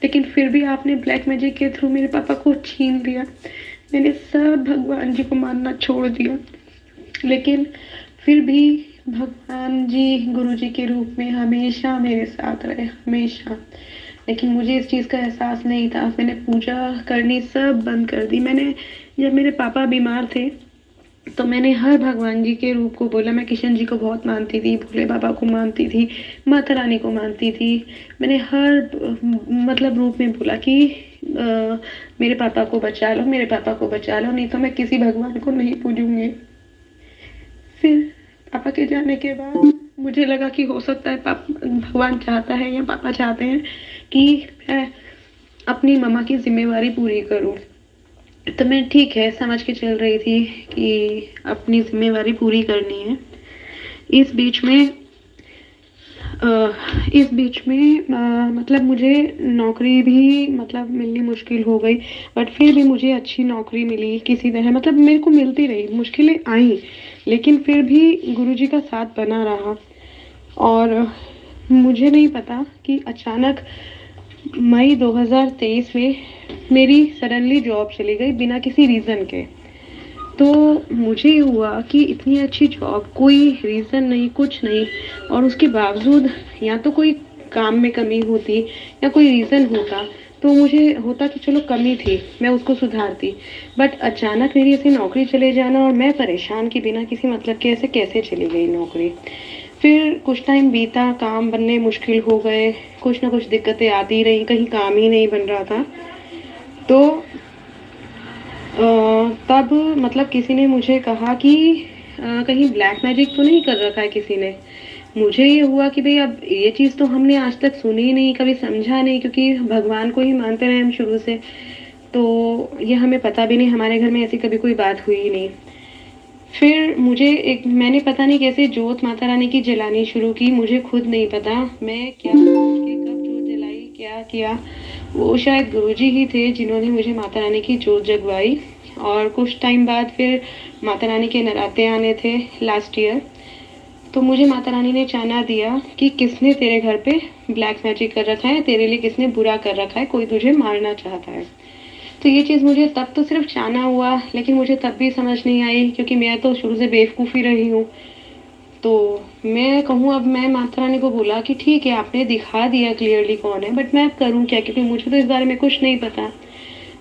लेकिन फिर भी आपने ब्लैक मैजिक के थ्रू मेरे पापा को छीन लिया। मैंने सब भगवान जी को मानना छोड़ दिया, लेकिन फिर भी भगवान जी गुरु जी के रूप में हमेशा मेरे साथ रहे, हमेशा। लेकिन मुझे इस चीज़ का एहसास नहीं था। मैंने पूजा करनी सब बंद कर दी। मैंने, जब मेरे पापा बीमार थे तो मैंने हर भगवान जी के रूप को बोला। मैं किशन जी को बहुत मानती थी, भोले बाबा को मानती थी, माता रानी को मानती थी। मैंने हर मतलब रूप में बोला कि मेरे पापा को बचा लो, मेरे पापा को बचा लो, नहीं तो मैं किसी भगवान को नहीं पूजूंगी। फिर पापा के जाने के बाद मुझे लगा कि हो सकता है भगवान चाहता है या पापा चाहते हैं कि मैं अपनी मम्मा की जिम्मेवारी पूरी करूं। तो मैं ठीक है समझ के चल रही थी कि अपनी जिम्मेवारी पूरी करनी है। इस बीच में मतलब मुझे नौकरी भी मतलब मिलनी मुश्किल हो गई, बट फिर भी मुझे अच्छी नौकरी मिली किसी तरह। मतलब मेरे को मिलती रही, मुश्किलें आई, लेकिन फिर भी गुरुजी का साथ बना रहा। और मुझे नहीं पता कि अचानक मई 2023 में मेरी सडनली जॉब चली गई बिना किसी रीज़न के। तो मुझे ये हुआ कि इतनी अच्छी जॉब, कोई रीज़न नहीं, कुछ नहीं, और उसके बावजूद या तो कोई काम में कमी होती या कोई रीज़न होता तो मुझे होता कि चलो कमी थी, मैं उसको सुधारती। बट अचानक मेरी ऐसी नौकरी चले जाना, और मैं परेशान कि बिना किसी मतलब के ऐसे कैसे चली गई नौकरी। फिर कुछ टाइम बीता, काम बनने मुश्किल हो गए, कुछ ना कुछ दिक्कतें आती रहीं, कहीं काम ही नहीं बन रहा था। तो तब मतलब किसी ने मुझे कहा कि कहीं ब्लैक मैजिक तो नहीं कर रखा है किसी ने। मुझे ये हुआ कि भाई अब ये चीज़ तो हमने आज तक सुनी ही नहीं, कभी समझा नहीं, क्योंकि भगवान को ही मानते रहे हम शुरू से, तो ये हमें पता भी नहीं, हमारे घर में ऐसी कभी कोई बात हुई ही नहीं। फिर मैंने पता नहीं कैसे जोत माता रानी की जलानी शुरू की, मुझे खुद नहीं पता मैं क्या कब जोत जलाई, क्या किया। वो शायद गुरुजी ही थे जिन्होंने मुझे माता रानी की जोत जगवाई। और कुछ टाइम बाद फिर माता रानी के नराते आने थे लास्ट ईयर, तो मुझे माता रानी ने चाना दिया कि किसने तेरे घर पे ब्लैक मैजिक कर रखा है, तेरे लिए किसने बुरा कर रखा है, कोई तुझे मारना चाहता है। तो ये चीज़ मुझे तब तो सिर्फ चाना हुआ, लेकिन मुझे तब भी समझ नहीं आई, क्योंकि मैं तो शुरू से बेवकूफ़ी रही हूँ। तो मैं कहूँ, अब मैं माता रानी को बोला कि ठीक है आपने दिखा दिया क्लियरली कौन है, बट मैं अब करूँ क्या, क्योंकि मुझे तो इस बारे में कुछ नहीं पता।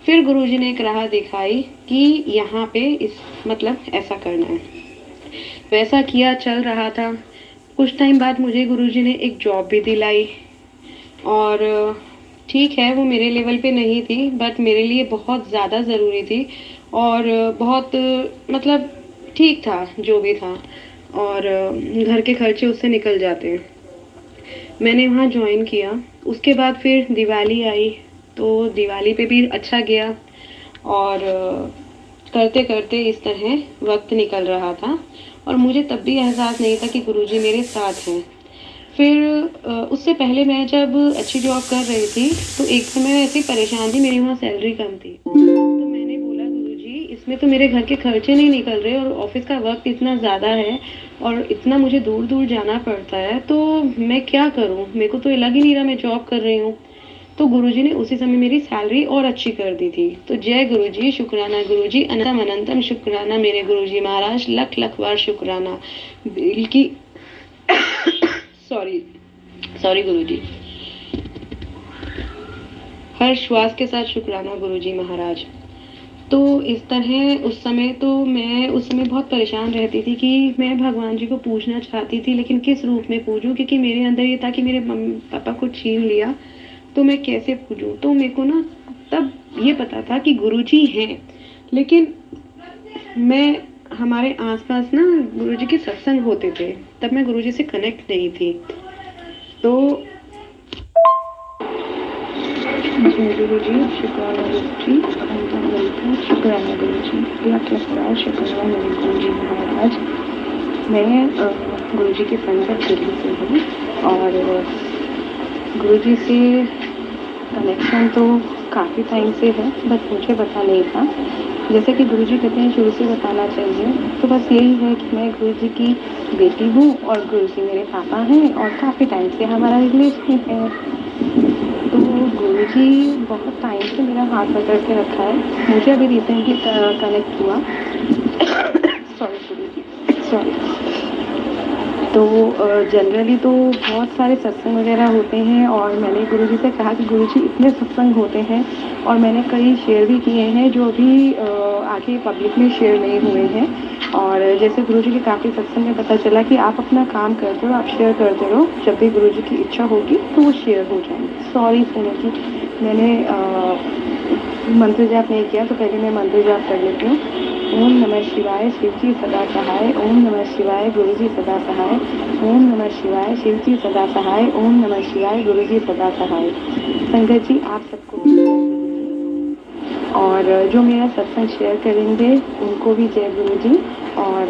फिर गुरुजी ने एक राह दिखाई कि यहाँ पे मतलब ऐसा करना है। वैसा किया, चल रहा था। कुछ टाइम बाद मुझे गुरुजी ने एक जॉब भी दिलाई, और ठीक है वो मेरे लेवल पे नहीं थी, बट मेरे लिए बहुत ज़्यादा ज़रूरी थी, और बहुत मतलब ठीक था जो भी था, और घर के खर्चे उससे निकल जाते हैं। मैंने वहाँ ज्वाइन किया। उसके बाद फिर दिवाली आई, तो दिवाली पे भी अच्छा गया, और करते करते इस तरह वक्त निकल रहा था, और मुझे तब भी एहसास नहीं था कि गुरुजी मेरे साथ हैं। फिर उससे पहले मैं जब अच्छी जॉब कर रही थी तो एक समय मैं ऐसी परेशान थी, मेरी वहाँ सैलरी कम थी। तो मैंने बोला गुरुजी इसमें तो मेरे घर के खर्चे नहीं निकल रहे, और ऑफिस का वक्त इतना ज़्यादा है, और इतना मुझे दूर दूर जाना पड़ता है, तो मैं क्या करूँ, मेरे को तो लग ही नहीं रहा मैं जॉब कर रही हूँ। तो गुरुजी ने उसी समय मेरी सैलरी और अच्छी कर दी थी। तो जय गुरुजी, शुक्राना गुरुजी, अनंतम अनंतम शुक्राना मेरे गुरुजी महाराज, लख लख बार शुक्राना। दिल की सॉरी गुरुजी, हर श्वास के साथ शुक्राना गुरुजी महाराज। तो इस तरह उस समय बहुत परेशान रहती थी कि मैं भगवान जी को पूजना चाहती थी, लेकिन किस रूप में पूजूं, क्योंकि मेरे अंदर ये था कि मेरे मम्मी पापा को छीन लिया तो मैं कैसे पूजूं। तो मेरे को ना तब ये पता था कि गुरुजी हैं, लेकिन मैं हमारे आसपास ना गुरुजी के सत्संग होते थे, तब मैं गुरुजी से कनेक्ट नहीं थी। तो जय गुरुजी, शुक्राना गुरुजी, शुक्राना गुरुजी, लख लख बार शुक्राना मेरे गुरुजी महाराज। मैं गुरुजी की संगत दिल्ली से हूँ और गुरुजी से कनेक्शन तो काफ़ी टाइम से है, बट मुझे पता नहीं था। जैसे कि गुरुजी कहते हैं शुरू से बताना चाहिए, तो बस यही है कि मैं गुरुजी की बेटी हूँ और गुरुजी मेरे पापा हैं और काफ़ी टाइम से हमारा रिलेशन है। तो गुरुजी बहुत टाइम से मेरा हाथ पकड़ के रखा है। मुझे अभी रिसेंटली कनेक्ट हुआ सॉरी गुरुजी, सॉरी। तो जनरली तो बहुत सारे सत्संग वगैरह होते हैं और मैंने गुरुजी से कहा कि गुरुजी इतने सत्संग होते हैं और मैंने कई शेयर भी किए हैं जो अभी आगे पब्लिक में शेयर नहीं हुए हैं। और जैसे गुरुजी के काफ़ी सत्संग में पता चला कि आप अपना काम करते हो, आप शेयर करते रहो, जब भी गुरुजी की इच्छा होगी तो वो शेयर हो जाएंगे। सॉरी सुनो कि मैंने मंत्र जाप नहीं किया, तो पहले मैं मंत्र जाप कर लेती हूँ। ओम नमः शिवाय शिवजी सदा सहाय, ओम नमः शिवाय गुरुजी सदा सहाय, ओम नमः शिवाय शिवजी सदा सहाय, ओम नमः शिवाय गुरुजी सदा सहाय। संगत जी आप सबको और जो मेरा सत्संग शेयर करेंगे उनको भी जय गुरुजी और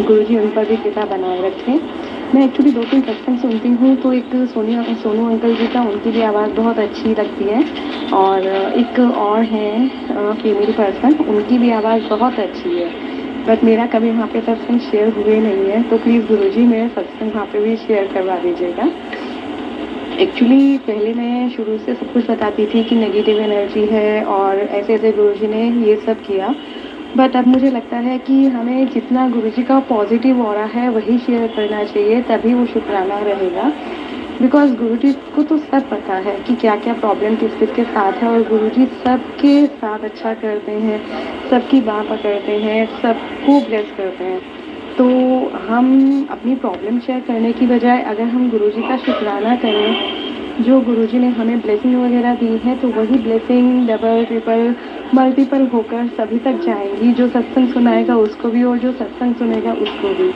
गुरुजी उन पर भी कृपा बनाए रखें। मैं एक्चुअली 2-3 सत्संग सुनती हूँ, तो एक सोनू अंकल जी का, उनकी भी आवाज़ बहुत अच्छी लगती है और एक और हैं फीमेल पर्सन, उनकी भी आवाज़ बहुत अच्छी है, बट मेरा कभी वहाँ पे सत्संग शेयर हुए नहीं है। तो प्लीज़ गुरुजी मेरे सत्संग वहाँ पे भी शेयर करवा दीजिएगा। एक्चुअली पहले मैं शुरू से सब कुछ बताती थी कि नेगेटिव एनर्जी है और ऐसे ऐसे गुरुजी ने ये सब किया, बट अब मुझे लगता है कि हमें जितना गुरुजी का पॉजिटिव ऑरा है वही शेयर करना चाहिए, तभी वो शुक्राना रहेगा। बिकॉज गुरुजी को तो सब पता है कि क्या क्या प्रॉब्लम किस किस के साथ है और गुरुजी सबके साथ अच्छा करते हैं, सबकी बाह पकड़ते हैं, सबको ब्लेस करते हैं। तो हम अपनी प्रॉब्लम शेयर करने की बजाय अगर हम गुरुजी का शुक्राना करें, जो गुरुजी ने हमें ब्लेसिंग वगैरह दी है, तो वही ब्लेसिंग डबल ट्रिपल मल्टीपल होकर सभी तक जाएंगी। जो सत्संग सुनाएगा उसको भी और जो सत्संग सुनेगा उसको भी।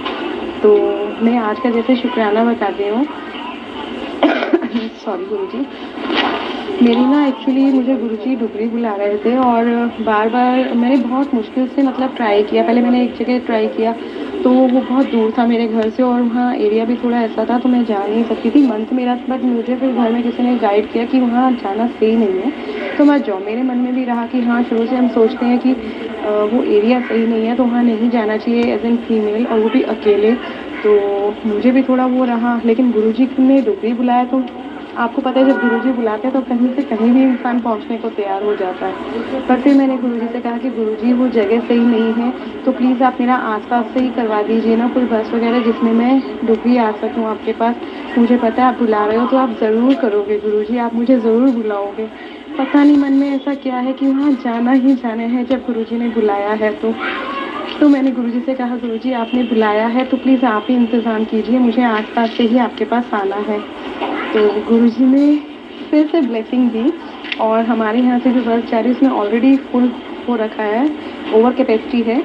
तो मैं आज का जैसे शुक्राना बताती हूँ। सॉरी गुरुजी, मेरी ना एक्चुअली मुझे गुरुजी डुगरी बुला रहे थे और बार बार मैंने बहुत मुश्किल से मतलब ट्राई किया। पहले मैंने एक जगह ट्राई किया तो वो बहुत दूर था मेरे घर से और वहाँ एरिया भी थोड़ा ऐसा था, तो मैं जा नहीं सकती थी। मन तो मेरा, बट मुझे फिर घर में किसी ने गाइड किया कि वहाँ जाना सही नहीं है, तो मैं जाऊँ। मेरे मन में भी रहा कि हाँ, शुरू से हम सोचते हैं कि वो एरिया सही नहीं है तो वहाँ नहीं जाना चाहिए एज एन फीमेल, और वो भी अकेले। तो मुझे भी थोड़ा वो रहा, लेकिन गुरुजी ने डुगरी बुलाया तो आपको पता है जब गुरुजी बुलाते हैं तो कहीं से कहीं भी इंसान पहुंचने को तैयार हो जाता है। पर फिर मैंने गुरुजी से कहा कि गुरुजी वो जगह सही नहीं है, तो प्लीज़ आप मेरा आसपास से ही करवा दीजिए ना कोई बस वगैरह जिसमें मैं डुगरी आ सकूँ आपके पास। मुझे पता है आप बुला रहे हो तो आप ज़रूर करोगे गुरुजी, आप मुझे ज़रूर बुलाओगे। पता नहीं मन में ऐसा क्या है कि वहाँ जाना ही जाना है जब गुरुजी ने बुलाया है। तो मैंने गुरुजी से कहा गुरुजी आपने बुलाया है तो प्लीज़ आप ही इंतज़ाम कीजिए, मुझे आसपास से ही आपके पास आना है। तो गुरुजी ने फिर से ब्लेसिंग दी और हमारे यहाँ से जो बस जा रही है उसमें ऑलरेडी फुल हो रखा है, ओवर कैपेसिटी है।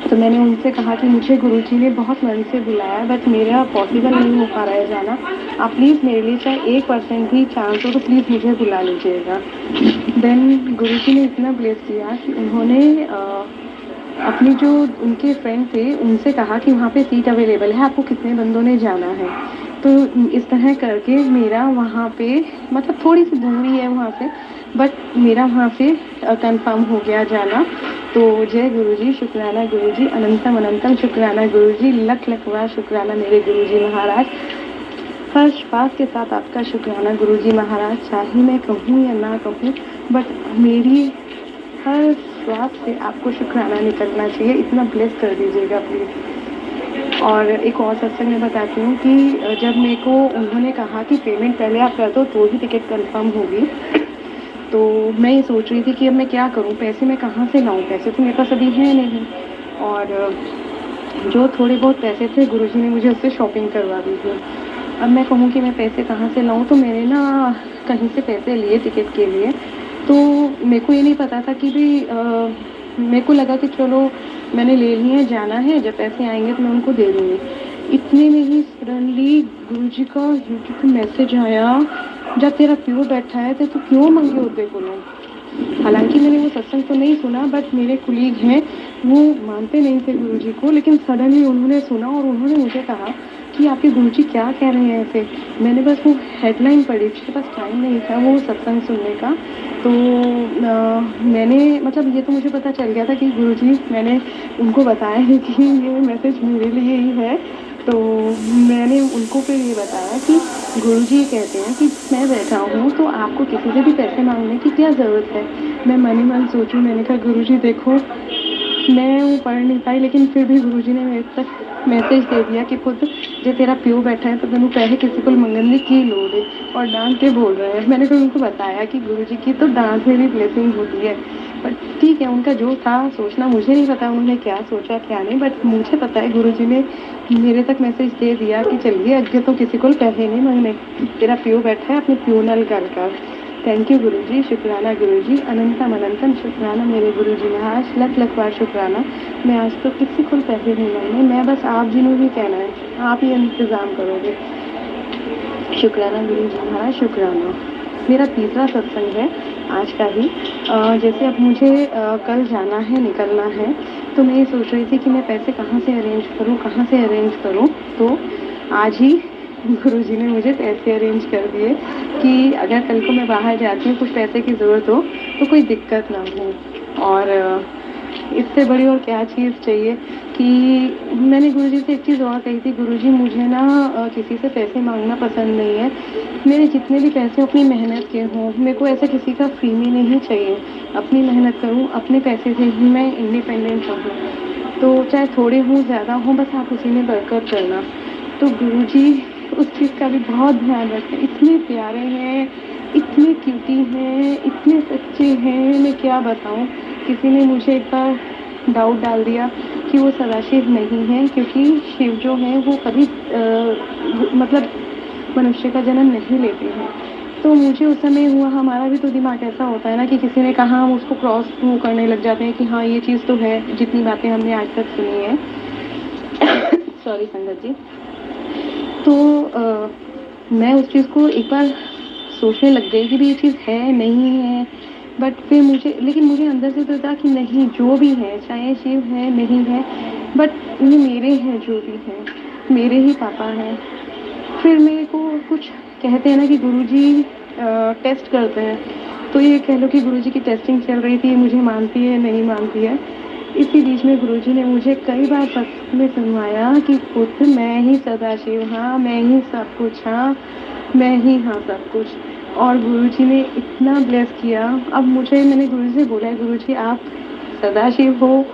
तो मैंने उनसे कहा कि मुझे गुरुजी ने बहुत मन से बुलाया, बट मेरा पॉसिबल नहीं हो पा रहा है जाना। आप प्लीज़ मेरे लिए चाहे 1% भी चांस हो तो प्लीज़ मुझे बुला लीजिएगा। देन गुरुजी ने इतना ब्लेस किया कि उन्होंने अपनी जो उनके फ्रेंड थे उनसे कहा कि वहाँ पे सीट अवेलेबल है, आपको कितने बंदों ने जाना है। तो इस तरह करके मेरा वहाँ पे मतलब थोड़ी सी दूरी है वहाँ से, बट मेरा वहाँ से कंफर्म हो गया जाना। तो जय गुरुजी, शुक्राना गुरुजी, अनंतम अनंतम शुक्राना गुरुजी, लख लख बार शुक्राना मेरे गुरुजी महाराज। हर श्वास के साथ आपका शुक्राना गुरुजी महाराज, चाहे मैं कहूँ या ना कहूँ, बट मेरी हर श्वास से आपको शुक्राना निकलना चाहिए। इतना ब्लेस कर दीजिएगा प्लीज़। और एक और सत्संग में बताती हूँ कि जब मेरे को उन्होंने कहा कि पेमेंट पहले आप कर दो तो ही टिकट कंफर्म होगी, तो मैं ये सोच रही थी कि अब मैं क्या करूँ, पैसे मैं कहाँ से लाऊँ, पैसे तो मेरे पास अभी है नहीं। और जो थोड़े बहुत पैसे थे गुरुजी ने मुझे उससे शॉपिंग करवा दी थी। अब मैं कहूँ कि मैं पैसे कहाँ से लाऊँ, तो मैंने ना कहीं से पैसे लिए टिकट के लिए। तो मेरे को ये नहीं पता था कि भी मेरे को लगा कि चलो मैंने ले लिए हैं, जाना है, जब पैसे आएंगे तो मैं उनको दे दूँगी। इतने में ही सडनली गुरुजी का यूट्यूब पे मैसेज आया, जब तेरा प्योर बैठा है तो तू क्यों मंगे होते बोलो। हालांकि मैंने वो सत्संग तो नहीं सुना, बट मेरे कुलीग हैं वो मानते नहीं थे गुरुजी को, लेकिन सडनली उन्होंने सुना और उन्होंने मुझे कहा कि आपके गुरुजी क्या कह रहे हैं ऐसे। मैंने बस वो हेडलाइन पढ़ी, उसके पास टाइम नहीं था वो सत्संग सुनने का। तो मैंने मतलब ये तो मुझे पता चल गया था कि गुरुजी, मैंने उनको बताया है कि ये मैसेज मेरे लिए ही है। तो मैंने उनको फिर ये बताया कि गुरुजी कहते हैं कि मैं बैठा हूँ तो आपको किसी से भी पैसे मांगने की क्या ज़रूरत है। मैं मन ही मन सोचूं, मैंने कहा गुरुजी देखो, मैं वो पढ़ नहीं पाई, लेकिन फिर भी गुरुजी ने मेरे तक मैसेज दे दिया कि पुत्र जो तेरा प्यो बैठा है तो तेनू पैसे किसी को मंगने की लोड़ है, और डांट के बोल रहे हैं। मैंने फिर उनको बताया कि गुरुजी की तो डांट में भी ब्लेसिंग होती है, बट ठीक है, उनका जो था सोचना, मुझे नहीं पता उन्होंने क्या सोचा क्या नहीं, बट मुझे पता है गुरुजी ने मेरे तक मैसेज दे दिया कि चलिए अगे तो किसी को पैसे नहीं मंगने, तेरा प्यो बैठा है अपने प्यो नाल गल कर। थैंक यू गुरुजी, शुक्राना गुरुजी, अनंतम अनंतम शुक्राना मेरे गुरुजी महाराज, लख लख बार शुक्राना। मैं आज तो किसी को पैसे नहीं मांगने, मैं बस आप जी ही कहना है, आप ही इंतज़ाम करोगे। शुक्राना गुरुजी महाराज, शुक्राना। मेरा तीसरा सत्संग है आज का ही। जैसे अब मुझे कल जाना है, निकलना है, तो मैं ये सोच रही थी कि मैं पैसे कहाँ से अरेंज करूँ। तो आज ही गुरुजी ने मुझे पैसे अरेंज कर दिए कि अगर कल को मैं बाहर जाती हूँ, कुछ पैसे की ज़रूरत हो तो कोई दिक्कत ना हो। और इससे बड़ी और क्या चीज़ चाहिए कि मैंने गुरुजी से एक चीज़ और कही थी, गुरुजी मुझे ना किसी से पैसे मांगना पसंद नहीं है। मेरे जितने भी पैसे अपनी मेहनत के हों, मेरे को ऐसा किसी का फ्री में नहीं चाहिए। अपनी मेहनत करूँ, अपने पैसे से ही मैं इंडिपेंडेंट रहूँ। तो चाहे थोड़े हों ज़्यादा हों, बस आप उसी में बरकत करना। तो गुरुजी उस चीज़ का भी बहुत ध्यान रखें। इतने प्यारे हैं, इतने क्यूटी हैं, इतने सच्चे हैं, मैं क्या बताऊँ। किसी ने मुझे एक बार डाउट डाल दिया कि वो सदाशिव नहीं है, क्योंकि शिव जो हैं वो कभी मतलब मनुष्य का जन्म नहीं लेते हैं। तो मुझे उस समय हुआ, हमारा भी तो दिमाग ऐसा होता है ना कि किसी ने कहा हम उसको क्रॉस प्रूव करने लग जाते हैं कि हाँ ये चीज़ तो है, जितनी बातें हमने आज तक सुनी है। सॉरी संगत जी। तो मैं उस चीज़ को एक बार सोचने लग गई कि भी ये चीज़ है नहीं है, बट फिर लेकिन मुझे अंदर से तो था कि नहीं, जो भी है, चाहे शिव है नहीं है, बट ये मेरे हैं, जो भी हैं मेरे ही पापा हैं। फिर मेरे को कुछ कहते हैं ना कि गुरुजी टेस्ट करते हैं, तो ये कह लो कि गुरुजी की टेस्टिंग चल रही थी, मुझे मानती है नहीं मानती है। इसी बीच में गुरुजी ने मुझे कई बार सत्संग में सुनवाया कि पुत्र मैं ही सदाशिव, हाँ मैं ही सब कुछ, हाँ मैं ही, हाँ सब कुछ। और गुरुजी ने इतना ब्लेस किया। अब मैंने गुरुजी से बोला है, गुरुजी आप सदाशिव हो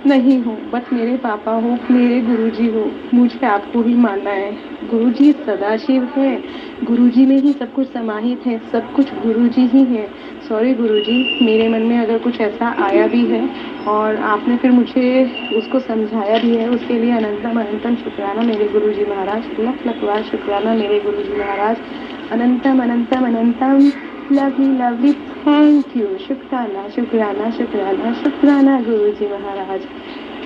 नहीं हो, बट मेरे पापा हो, मेरे गुरुजी हो, मुझे आपको ही मानना है। गुरुजी सदाशिव है, गुरुजी में ही सब कुछ समाहित है, सब कुछ गुरुजी ही है। सॉरी गुरुजी, मेरे मन में अगर कुछ ऐसा आया भी है और आपने फिर मुझे उसको समझाया भी है, उसके लिए अनंतम अनंतम शुक्राना मेरे गुरुजी महाराज, लख लख बार शुक्राना मेरे गुरुजी महाराज, अनंतम अनंतम अनंतम लवली लवली, थैंक यू, शुक्राना शुक्राना शुक्राना शुक्राना गुरुजी महाराज।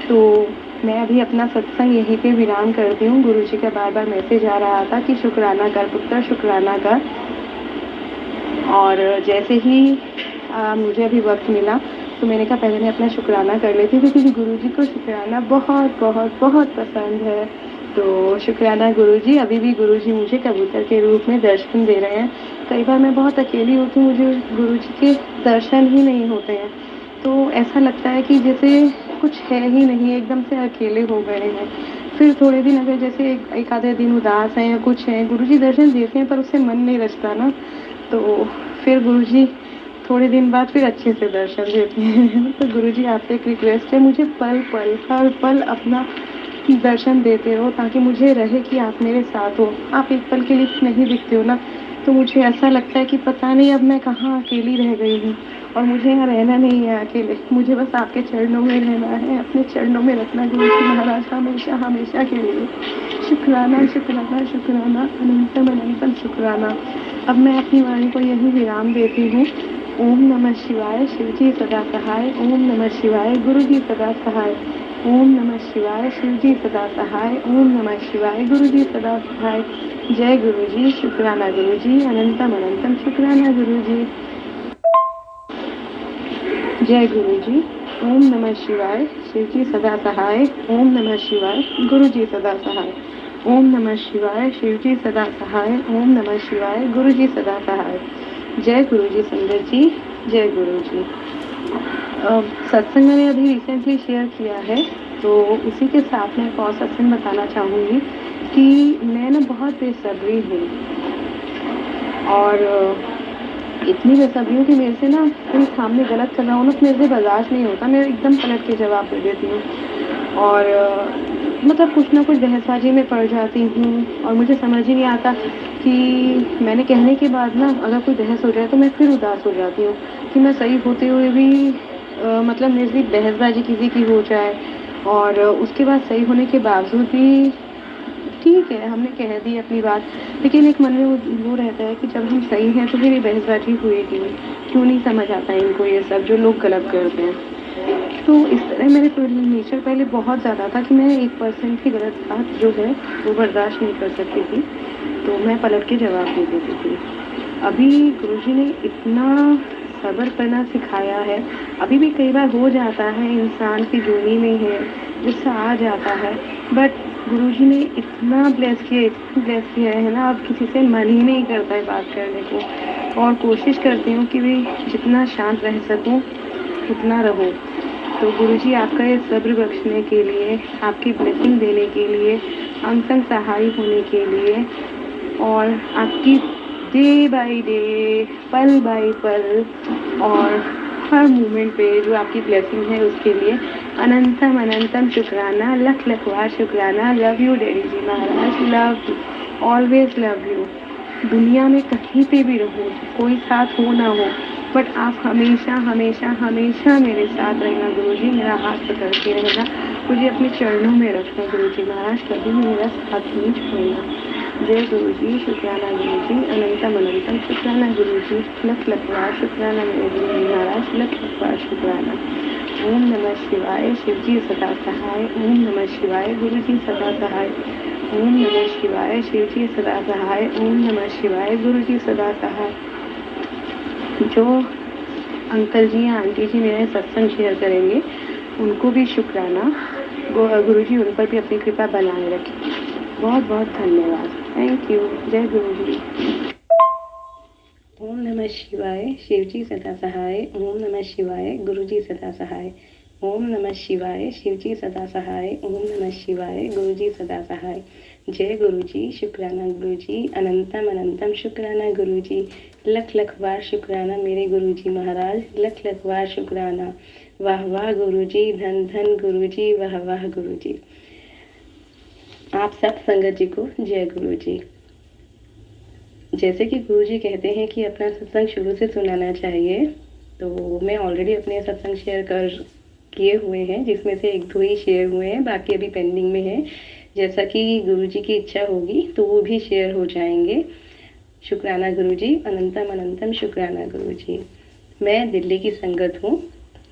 तो मैं अभी अपना सत्संग यहीं पे विराम करती हूँ। गुरुजी का बार बार मैसेज आ रहा था कि शुक्राना कर पुत्र, शुक्राना कर। और जैसे ही मुझे अभी वक्त मिला तो मैंने कहा पहले मैं अपना शुक्राना कर लेती हूँ, क्योंकि गुरुजी को शुक्राना बहुत बहुत बहुत पसंद है। तो शुक्राना गुरुजी। अभी भी गुरुजी मुझे कबूतर के रूप में दर्शन दे रहे हैं। कई बार मैं बहुत अकेली होती हूँ, मुझे गुरुजी के दर्शन ही नहीं होते हैं, तो ऐसा लगता है कि जैसे कुछ है ही नहीं, एकदम से अकेले हो गए हैं। फिर थोड़े दिन अगर जैसे एक आधे दिन उदास हैं या कुछ हैं, गुरुजी दर्शन देते हैं पर उससे मन नहीं रचता ना, तो फिर गुरुजी थोड़े दिन बाद फिर अच्छे से दर्शन देते हैं। तो गुरुजी आपसे एक रिक्वेस्ट है, मुझे पल पल हर पल अपना दर्शन देते हो, ताकि मुझे रहे कि आप मेरे साथ हो। आप एक पल के लिए नहीं दिखते हो ना, तो मुझे ऐसा लगता है कि पता नहीं अब मैं कहाँ अकेली रह गई हूँ, और मुझे यहाँ रहना नहीं है अकेले, मुझे बस आपके चरणों में रहना है, अपने चरणों में रखना गुरुजी महाराज, हमेशा हमेशा के लिए। शुक्राना शुक्राना शुक्राना, अनंतम अनंतम शुक्राना। अब मैं अपनी वाणी को यही विराम देती हूँ। ओम नमः शिवाय, शिवजी सदा सहाय। ओम नमः शिवाय, गुरुजी सदा सहाय। ओम नमः शिवाय, शिवजी सदा सहाय। ओम नमः शिवाय, गुरुजी सदा सहाय। जय गुरुजी, शुक्राना गुरुजी, अनंतम अनंतम शुक्राना गुरुजी। जय गुरु जी। ओम नमः शिवाय। शिव जी सदा सहाय। ओम नमः शिवाय। गुरु जी सदा सहाय। ओम नमः शिवाय। शिव जी सदा सहाय। ओम नमः शिवाय। गुरु जी सदा सहाय। जय गुरु जी संगत जी। जय गुरु जी। सत्संग मैंने अभी रिसेंटली शेयर किया है, तो उसी के साथ मैं एक और सत्संग बताना चाहूँगी कि मैं ना बहुत बेसब्री हूँ और इतनी बेसब्री हूँ कि मेरे से ना कोई सामने गलत कर रहा हो ना तो मेरे से बर्दाश्त नहीं होता, मैं एकदम पलट के जवाब दे देती हूँ और मतलब कुछ ना कुछ बहसबाजी में पड़ जाती हूँ और मुझे समझ ही नहीं आता कि मैंने कहने के बाद ना अगर कोई बहस हो जाए तो मैं फिर उदास हो जाती हूँ कि मैं सही होते हुए भी मतलब मेरे से बहसबाजी किसी की हो जाए और उसके बाद सही होने के बावजूद भी ठीक है हमने कह दी अपनी बात, लेकिन एक मन में वो रहता है कि जब हम सही हैं तो फिर ये बहसबाजी हुई क्यों नहीं समझ आता है इनको ये सब जो लोग गलत करते हैं। तो इस तरह मेरे नेचर पहले बहुत ज़्यादा था कि मैं 1% की गलत बात जो है वो बर्दाश्त नहीं कर सकती थी, तो मैं पलट के जवाब दे देती थी। अभी गुरुजी ने इतना सब्र करना सिखाया है, अभी भी कई बार हो जाता है इंसान की जूनी में है गुस्सा आ जाता है, बट गुरुजी ने इतना ब्लेस किया है ना, अब किसी से मन ही नहीं करता है बात करने को और कोशिश करती हूँ कि भी जितना शांत रह सकूँ उतना रहूँ। तो गुरुजी आपका ये सब्र बख्शने के लिए, आपकी ब्लेसिंग देने के लिए, हम संग सहाय होने के लिए और आपकी डे बाय डे, पल बाय पल और हर मोमेंट पे जो आपकी ब्लेसिंग है उसके लिए अनंतम अनंतम शुक्राना, लख लख बार शुक्राना। Love you daddy ji Maharaj, love you, always love you. दुनिया में कहीं पे भी रहो, कोई साथ हो ना हो, बट आप हमेशा हमेशा हमेशा मेरे साथ रहना गुरुजी, मेरा हाथ पकड़ के रहना, मुझे अपने चरणों में रखना गुरुजी महाराज, कभी भी मेरा साथ नहीं छोड़ना। जय गुरुजी, शुक्राना गुरुजी, अनंतम अनंतम शुक्राना गुरुजी, लख लख बार शुक्राना मेरे गुरुजी महाराज, लख लख बार शुक्राना। ओम नमः शिवाय। शिव जी सदा सहाय। ओम नमः शिवाय। गुरु जी सदा सहाय। ओम नमः शिवाय। शिव जी सदा सहाय। ओम नमः शिवाय। गुरु जी सदा सहाय। जो अंकल जी या आंटी जी मेरे सत्संग शेयर करेंगे उनको भी शुक्राना, गुरु जी उन पर भी अपनी कृपा बनाए रखें। बहुत बहुत धन्यवाद। Thank you. जय गुरु जी। ओम नमः शिवाय। शिव जी सदा सहाय। ओम नमः शिवाय। गुरु जी सदा सहाय। ओम नमः शिवाय। शिव जी सदा सहाय। ओम नमः शिवाय। गुरु जी सदा सहाय। जय गुरु जी, शुक्राना गुरु जी, अनंतम अनंतम शुक्राना गुरु जी, लख लख बार शुक्राना मेरे गुरु जी महाराज, लख लख बार शुक्राना। वाह वाह गुरु जी, धन धन गुरु जी, वाह वाह गुरु जी। आप सब संगत जी को जय गुरु जी। जैसे कि गुरु जी कहते हैं कि अपना सत्संग शुरू से सुनाना चाहिए, तो मैं ऑलरेडी अपने सत्संग शेयर किए हुए हैं, जिसमें से 1-2 ही शेयर हुए हैं, बाकी अभी पेंडिंग में है। जैसा कि गुरु जी की इच्छा होगी तो वो भी शेयर हो जाएंगे। शुक्राना गुरु जी, अनंतम अनंतम शुक्राना गुरु जी। मैं दिल्ली की संगत हूँ,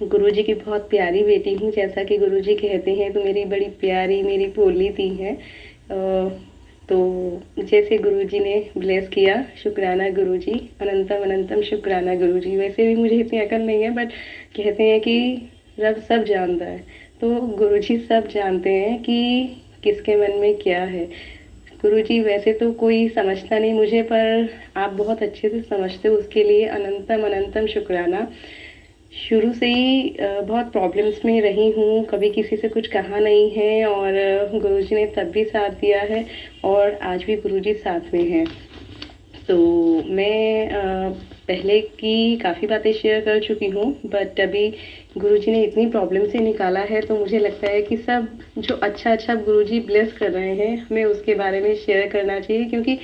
गुरु जी की बहुत प्यारी बेटी हूँ। जैसा कि गुरु जी कहते हैं तो मेरी बड़ी प्यारी, मेरी भोली दी है। तो जैसे गुरु जी ने ब्लेस किया, शुक्राना गुरु जी, अनंतम अनंतम शुक्राना गुरु जी। वैसे भी मुझे इतनी अकल नहीं है, बट कहते हैं कि रब सब जानता है, तो गुरु जी सब जानते हैं कि किसके मन में क्या है। गुरु जी वैसे तो कोई समझता नहीं मुझे, पर आप बहुत अच्छे से समझते हो, उसके लिए अनंतम अनंतम शुक्राना। शुरू से ही बहुत प्रॉब्लम्स में रही हूँ, कभी किसी से कुछ कहा नहीं है और गुरुजी ने तब भी साथ दिया है और आज भी गुरुजी साथ में हैं। तो मैं पहले की काफ़ी बातें शेयर कर चुकी हूँ, बट अभी गुरुजी ने इतनी प्रॉब्लम से निकाला है, तो मुझे लगता है कि सब जो अच्छा गुरुजी ब्लेस कर रहे हैं, हमें उसके बारे में शेयर करना चाहिए। क्योंकि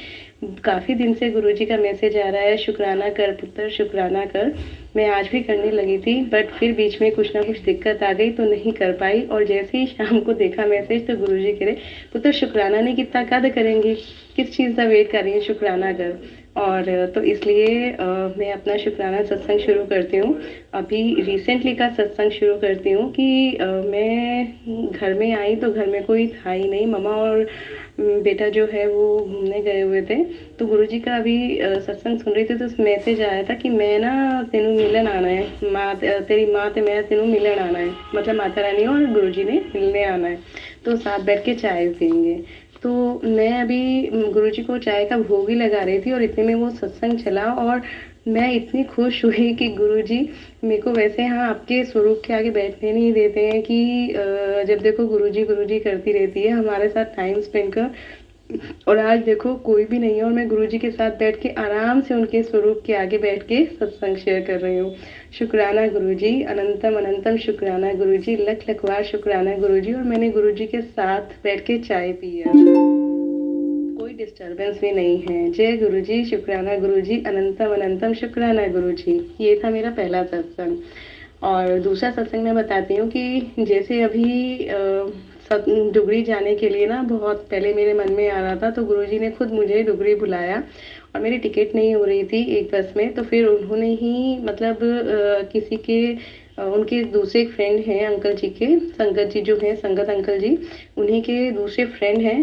काफ़ी दिन से गुरुजी का मैसेज आ रहा है, शुक्राना कर पुत्र, शुक्राना कर। मैं आज भी करने लगी थी, बट फिर बीच में कुछ ना कुछ दिक्कत आ गई तो नहीं कर पाई। और जैसे ही शाम को देखा मैसेज तो गुरुजी कह रहे, पुत्र शुक्राना नहीं कितना कद करेंगी, किस चीज़ का वेट कर रही है, शुक्राना कर। और तो इसलिए मैं अपना शुक्राना सत्संग शुरू करती हूँ। अभी रिसेंटली का सत्संग शुरू करती हूँ कि मैं घर में आई तो घर में कोई था ही नहीं, मम्मा और बेटा जो है वो घूमने गए हुए थे। तो गुरुजी का अभी सत्संग सुन रही थी तो मैसेज आया था कि मैं ना तेनू मिलन आना है, तेरी माँ ते मैं तेनू मिलन आना है, मतलब माता रानी और गुरुजी ने मिलने आना है, तो साथ बैठ के चाय पियेंगे। तो मैं अभी गुरुजी को चाय का भोग ही लगा रही थी और इतने में वो सत्संग चला और मैं इतनी खुश हुई कि गुरुजी मेरे को वैसे हाँ आपके स्वरूप के आगे बैठने नहीं देते हैं कि जब देखो गुरुजी गुरुजी करती रहती है, हमारे साथ टाइम स्पेंड कर। और आज देखो कोई भी नहीं है और मैं गुरुजी के साथ बैठ के आराम से उनके स्वरूप के आगे बैठ के सत्संग शेयर कर रही हूँ। शुक्राना गुरुजी, अनंतम अनंतम शुक्राना गुरुजी, लख लख बार शुक्राना गुरुजी। और मैंने गुरुजी के साथ बैठ के चाय पी है, कोई डिस्टरबेंस भी नहीं है। जय गुरुजी, शुक्राना गुरुजी, अनंतम अनंतम शुक्राना गुरुजी। ये था मेरा पहला सत्संग। और दूसरा सत्संग मैं बताती हूँ कि जैसे अभी डुगरी जाने के लिए ना बहुत पहले मेरे मन में आ रहा था, तो गुरुजी ने खुद मुझे डुगरी बुलाया और मेरी टिकट नहीं हो रही थी एक बस में। तो फिर उन्होंने ही मतलब किसी के उनके दूसरे फ्रेंड हैं अंकल जी के, संगत जी जो हैं, संगत अंकल जी, उन्हीं के दूसरे फ्रेंड हैं।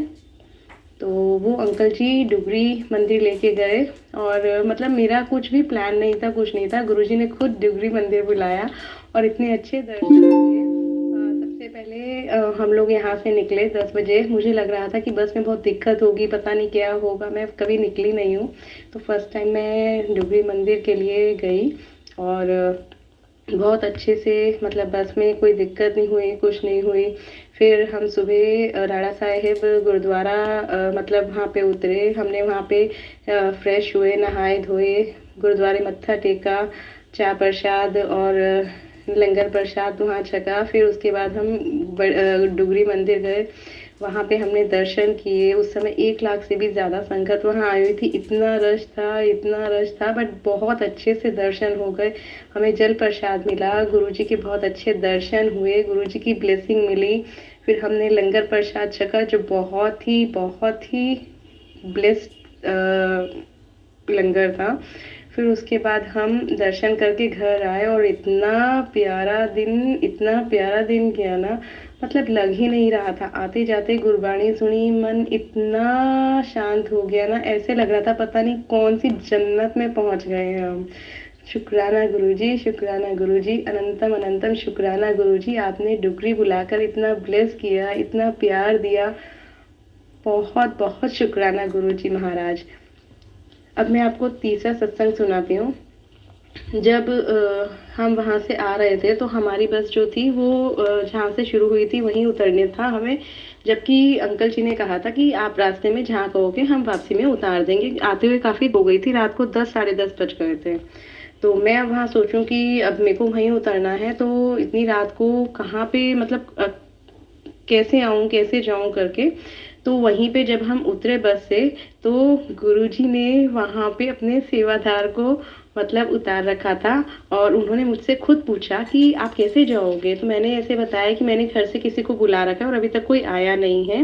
तो वो अंकल जी डुगरी मंदिर लेके गए और मतलब मेरा कुछ भी प्लान नहीं था, कुछ नहीं था। गुरुजी ने खुद डुगरी मंदिर बुलाया और इतने अच्छे दर्शन किए। सबसे पहले हम लोग यहाँ से निकले 10 बजे। मुझे लग रहा था कि बस में बहुत दिक्कत होगी, पता नहीं क्या होगा, मैं कभी निकली नहीं हूँ। तो फर्स्ट टाइम मैं डुगरी मंदिर के लिए गई और बहुत अच्छे से मतलब बस में कोई दिक्कत नहीं हुई, कुछ नहीं हुई। फिर हम सुबह राणा साहिब गुरुद्वारा मतलब वहाँ पे उतरे। हमने वहाँ पे फ्रेश हुए, नहाए धोए, गुरुद्वारे मत्था टेका, चाय प्रसाद और लंगर प्रसाद वहाँ छका। फिर उसके बाद हम डुगरी मंदिर गए, वहाँ पे हमने दर्शन किए। उस समय 1 लाख से भी ज़्यादा संगत वहाँ आई हुई थी। इतना रश था, इतना रश था, बट बहुत अच्छे से दर्शन हो गए। हमें जल प्रसाद मिला, गुरुजी के बहुत अच्छे दर्शन हुए, गुरुजी की ब्लेसिंग मिली। फिर हमने लंगर प्रसाद छका जो बहुत ही ब्लेस्ड लंगर था। फिर उसके बाद हम दर्शन करके घर आए और इतना प्यारा दिन गया ना, मतलब लग ही नहीं रहा था। आते जाते गुरबाणी सुनी, मन इतना शांत हो गया ना, ऐसे लग रहा था पता नहीं कौन सी जन्नत में पहुंच गए हैं हम। शुक्राना गुरुजी, शुक्राना गुरुजी, अनंतम अनंतम शुक्राना गुरुजी। आपने डुगरी बुलाकर इतना ब्लेस किया, इतना प्यार दिया, बहुत बहुत शुक्राना गुरुजी महाराज। अब मैं आपको तीसरा सत्संग सुनाती हूँ। जब हम वहाँ से आ रहे थे तो हमारी बस जो थी वो जहाँ से शुरू हुई थी वहीं उतरने था हमें, जबकि अंकल जी ने कहा था कि आप रास्ते में जहाँ कहोगे हम वापसी में उतार देंगे। आते हुए काफ़ी हो गई थी, रात को 10 साढ़े 10 बज गए थे। तो मैं अब वहाँ सोचूं कि अब मेरे को वहीं उतरना है, तो इतनी रात को कहाँ पे मतलब कैसे आऊँ कैसे जाऊँ करके। तो वहीं पे जब हम उतरे बस से तो गुरुजी ने वहाँ पे अपने सेवादार को मतलब उतार रखा था और उन्होंने मुझसे खुद पूछा कि आप कैसे जाओगे। तो मैंने ऐसे बताया कि मैंने घर से किसी को बुला रखा है और अभी तक कोई आया नहीं है।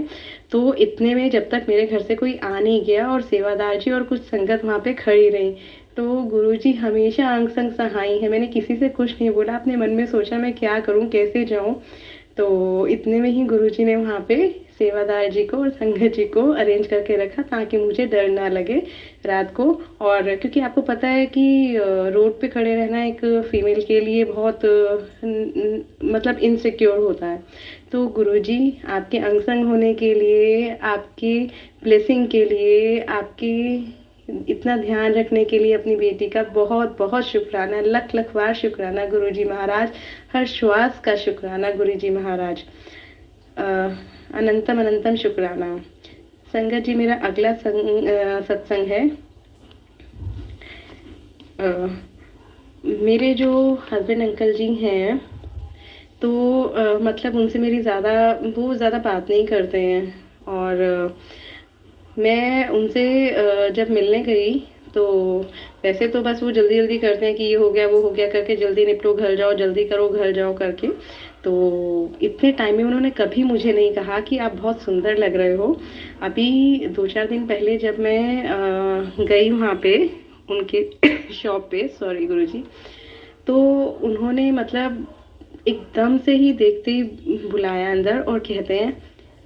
तो इतने में जब तक मेरे घर से कोई आ नहीं गया और सेवादार जी और कुछ संगत वहाँ पे खड़ी रही, तो गुरुजी हमेशा अंग संग सहाय है। मैंने किसी से कुछ नहीं बोला, अपने मन में सोचा मैं क्या करूँ कैसे जाऊँ। तो इतने में ही गुरुजी ने वहाँ पे सेवादार जी को और संगत जी को अरेंज करके रखा ताकि मुझे डर ना लगे रात को। और क्योंकि आपको पता है कि रोड पे खड़े रहना एक फीमेल के लिए बहुत मतलब इनसिक्योर होता है। तो गुरुजी आपके अंग संग होने के लिए, आपकी ब्लेसिंग के लिए, आपकी इतना ध्यान रखने के लिए अपनी बेटी का बहुत बहुत शुक्राना, लख लख बार शुक्राना गुरुजी महाराज। हर श्वास का शुक्राना गुरुजी महाराज। अनंतम अनंतम शुक्राना। संगत जी मेरा अगला सत्संग है। मेरे जो हस्बैंड अंकल जी हैं तो मतलब उनसे मेरी वो ज़्यादा बात नहीं करते हैं और मैं उनसे जब मिलने गई तो वैसे तो बस वो जल्दी जल्दी करते हैं कि ये हो गया वो हो गया करके, जल्दी निपटो घर जाओ, जल्दी करो घर जाओ करके। तो इतने टाइम में उन्होंने कभी मुझे नहीं कहा कि आप बहुत सुंदर लग रहे हो। अभी 2-4 दिन पहले जब मैं गई वहाँ पे उनके शॉप पे, सॉरी गुरुजी, तो उन्होंने मतलब एकदम से ही देखते ही बुलाया अंदर और कहते हैं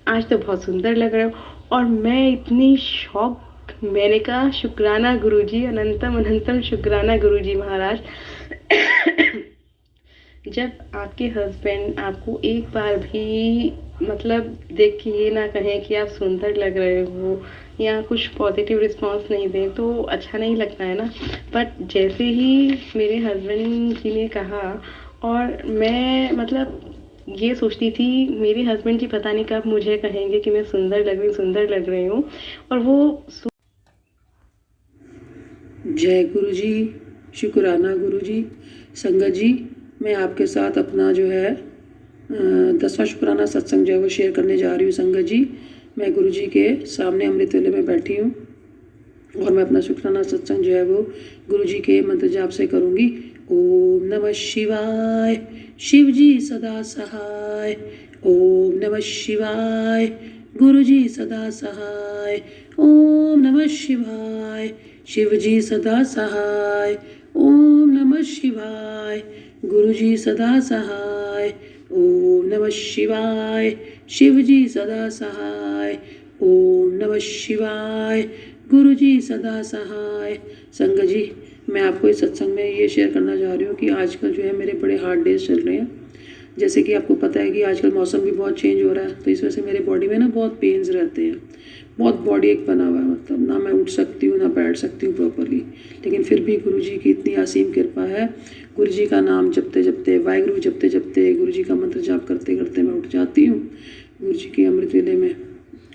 आज तो बहुत सुंदर लग रहे हो। और मैं इतनी शॉक, मैंने कहा शुक्राना गुरुजी, अनंतम अनंतम शुक्राना गुरुजी महाराज। जब आपके हस्बैंड आपको एक बार भी मतलब देख के ये ना कहें कि आप सुंदर लग रहे हो या कुछ पॉजिटिव रिस्पांस नहीं दें तो अच्छा नहीं लगता है ना। बट जैसे ही मेरे हस्बैंड जी ने कहा, और मैं मतलब ये सोचती थी मेरे हस्बैंड जी पता नहीं कब मुझे कहेंगे कि मैं सुंदर लग रही हूँ, और वो जय गुरु जी, शुक्राना गुरु जी। संगत जी, मैं आपके साथ अपना जो है 10वां शुक्राना सत्संग जो है वो शेयर करने जा रही हूँ। संगत जी, मैं गुरु जी के सामने अमृत वेले में बैठी हूँ और मैं अपना शुक्राना सत्संग जो है वो गुरु जी के मंत्र जाप से करूँगी। ओम नमः शिवाय, शिव जी सदा सहाय। ओम नमः शिवाय, गुरु जी सदा सहाय। ओम नमः शिवाय, शिव जी सदा सहाय। ओम नमः शिवाय, गुरु जी सदा सहाय। ओम नमः शिवाय, शिव जी सदा सहाय। ओम नमः शिवाय, गुरु जी सदा सहाय। संगत जी, मैं आपको इस सत्संग में ये शेयर करना चाह रही हूँ कि आजकल जो है मेरे बड़े हार्ड डेज चल रहे हैं। जैसे कि आपको पता है कि आजकल मौसम भी बहुत चेंज हो रहा है, तो इस वजह से मेरे बॉडी में ना बहुत पेन्स रहते हैं। बहुत बॉडी एक बना हुआ है, मतलब ना मैं उठ सकती हूँ ना बैठ सकती हूँ प्रॉपरली। लेकिन फिर भी गुरु जी की इतनी असीम कृपा है। गुरु जी का नाम जपते जपते, वाहिगुरु जपते जपते, गुरु जी का मंत्र जाप करते करते मैं उठ जाती हूँ गुरु जी के अमृत वेले में।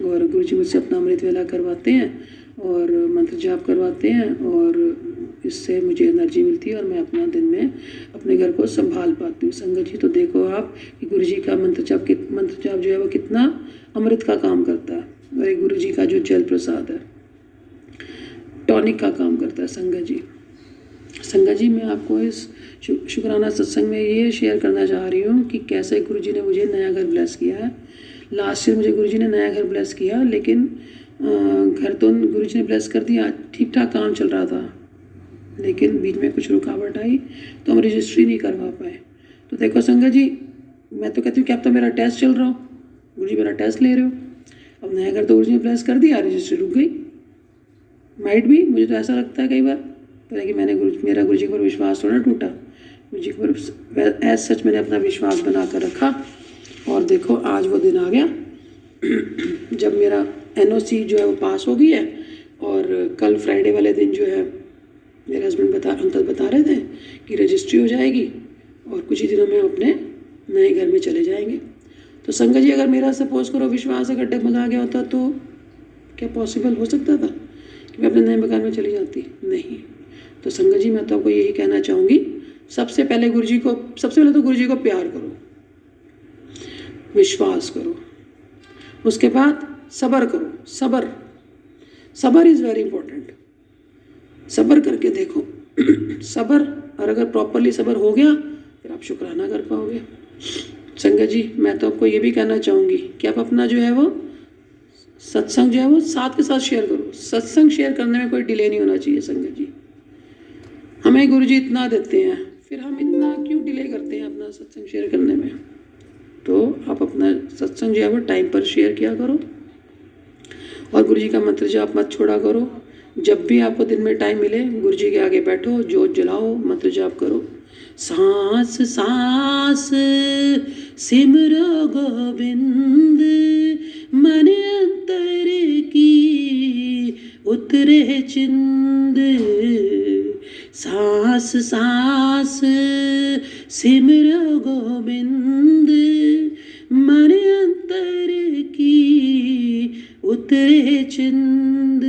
और गुरु जी मुझसे अपना अमृत वेला करवाते हैं और मंत्र जाप करवाते हैं, और इससे मुझे एनर्जी मिलती है और मैं अपना दिन में अपने घर को संभाल पाती हूँ। संगत जी, तो देखो आप कि गुरु जी का मंत्र जाप जो है वो कितना अमृत का काम करता है, और एक गुरु जी का जो जल प्रसाद है टॉनिक का काम करता है। संगत जी, मैं आपको इस शुक्राना सत्संग में ये शेयर करना चाह रही हूँ कि कैसे गुरु जी ने मुझे नया घर ब्लेस किया है। लास्ट ईयर मुझे गुरु जी ने नया घर ब्लेस किया, लेकिन घर तो गुरु जी ने ब्लेस कर दिया, ठीक ठाक काम चल रहा था, लेकिन बीच में कुछ रुकावट आई तो हम रजिस्ट्री नहीं करवा पाए। तो देखो संगत जी, मैं तो कहती हूँ कि अब तो मेरा टेस्ट चल रहा हो, गुरु जी मेरा टेस्ट ले रहे हो। अब नया घर तो गुरु जी ने ब्लेस कर दिया, रजिस्ट्री रुक गई। माइट भी, मुझे तो ऐसा लगता है कई बार कि मेरा गुरु जी पर विश्वास थोड़ा टूटा। गुरु जी पर एज सच मैंने अपना विश्वास बना कर रखा, और देखो आज वो दिन आ गया जब मेरा NOC जो है वो पास हो गई है। और कल फ्राइडे वाले दिन जो है मेरे अंकल बता रहे थे कि रजिस्ट्री हो जाएगी और कुछ ही दिनों में हम अपने नए घर में चले जाएंगे। तो संगत जी, अगर मेरा सपोज करो विश्वास अगर डगमगा गया होता तो क्या पॉसिबल हो सकता था कि मैं अपने नए मकान में चली जाती? नहीं। तो संगत जी, मैं तो आपको यही कहना चाहूँगी, सबसे पहले तो गुरु जी को प्यार करो, विश्वास करो, उसके बाद सब्र करो। सब्र इज़ वेरी इंपॉर्टेंट। सब्र करके देखो सब्र, और अगर प्रॉपरली सब्र हो गया फिर आप शुक्राना कर पाओगे। संगत जी, मैं तो आपको ये भी कहना चाहूँगी कि आप अपना जो है वो सत्संग जो है वो साथ के साथ शेयर करो। सत्संग शेयर करने में कोई डिले नहीं होना चाहिए। संगत जी, हमें गुरु जी इतना देते हैं, फिर हम इतना क्यों डिले करते हैं अपना सत्संग शेयर करने में? तो आप अपना सत्संग जो है वो टाइम पर शेयर किया करो, और गुरु जी का मंत्र जाप मत छोड़ा करो। जब भी आपको दिन में टाइम मिले गुरु जी के आगे बैठो, जोत जलाओ, मंत्र जाप करो। सांस सांस सिमरो गोविंद, मन अंतर की उतरे चिंद। सांस सांस सिमरो गोविंद, मन अंतर की उतरे चिंद।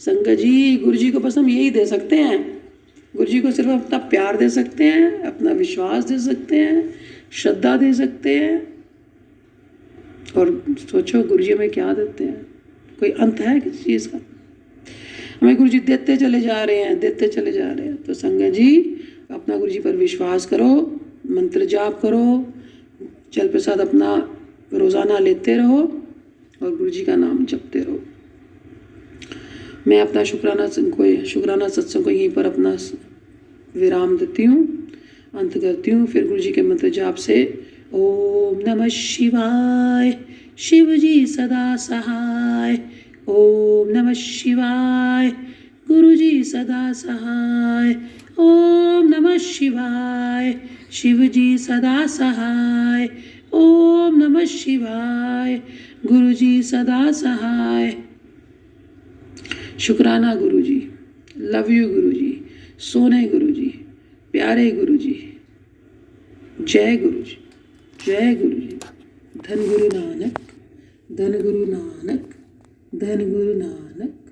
संगत जी, गुरु जी को बस हम यही दे सकते हैं। गुरु जी को सिर्फ अपना प्यार दे सकते हैं, अपना विश्वास दे सकते हैं, श्रद्धा दे सकते हैं। और सोचो गुरु जी हमें क्या देते हैं, कोई अंत है किसी चीज़ का? हमें गुरु जी देते चले जा रहे हैं। तो संगत जी, अपना गुरु जी पर विश्वास करो, मंत्र जाप करो, जल प्रसाद अपना रोज़ाना लेते रहो और गुरु जी का नाम जपते रहो। मैं अपना शुक्राना सत्संग को यहीं पर अपना विराम देती हूँ, अंत करती हूँ। फिर गुरु जी के मंत्र जाप से ओम नमः शिवाय, शिव जी सदा सहाय। ओम नमः शिवाय, गुरु जी सदा सहाय। ओम नमः शिवाय, शिव जी सदा सहाय। ओम नमः शिवाय, गुरु जी सदा सहाय। शुक्राना गुरु जी, लव यू गुरु जी, सोने गुरु जी, प्यारे गुरु जी, जय गुरु जी, जय गुरु जी। धन गुरु नानक, धन गुरु नानक, धन गुरु नानक।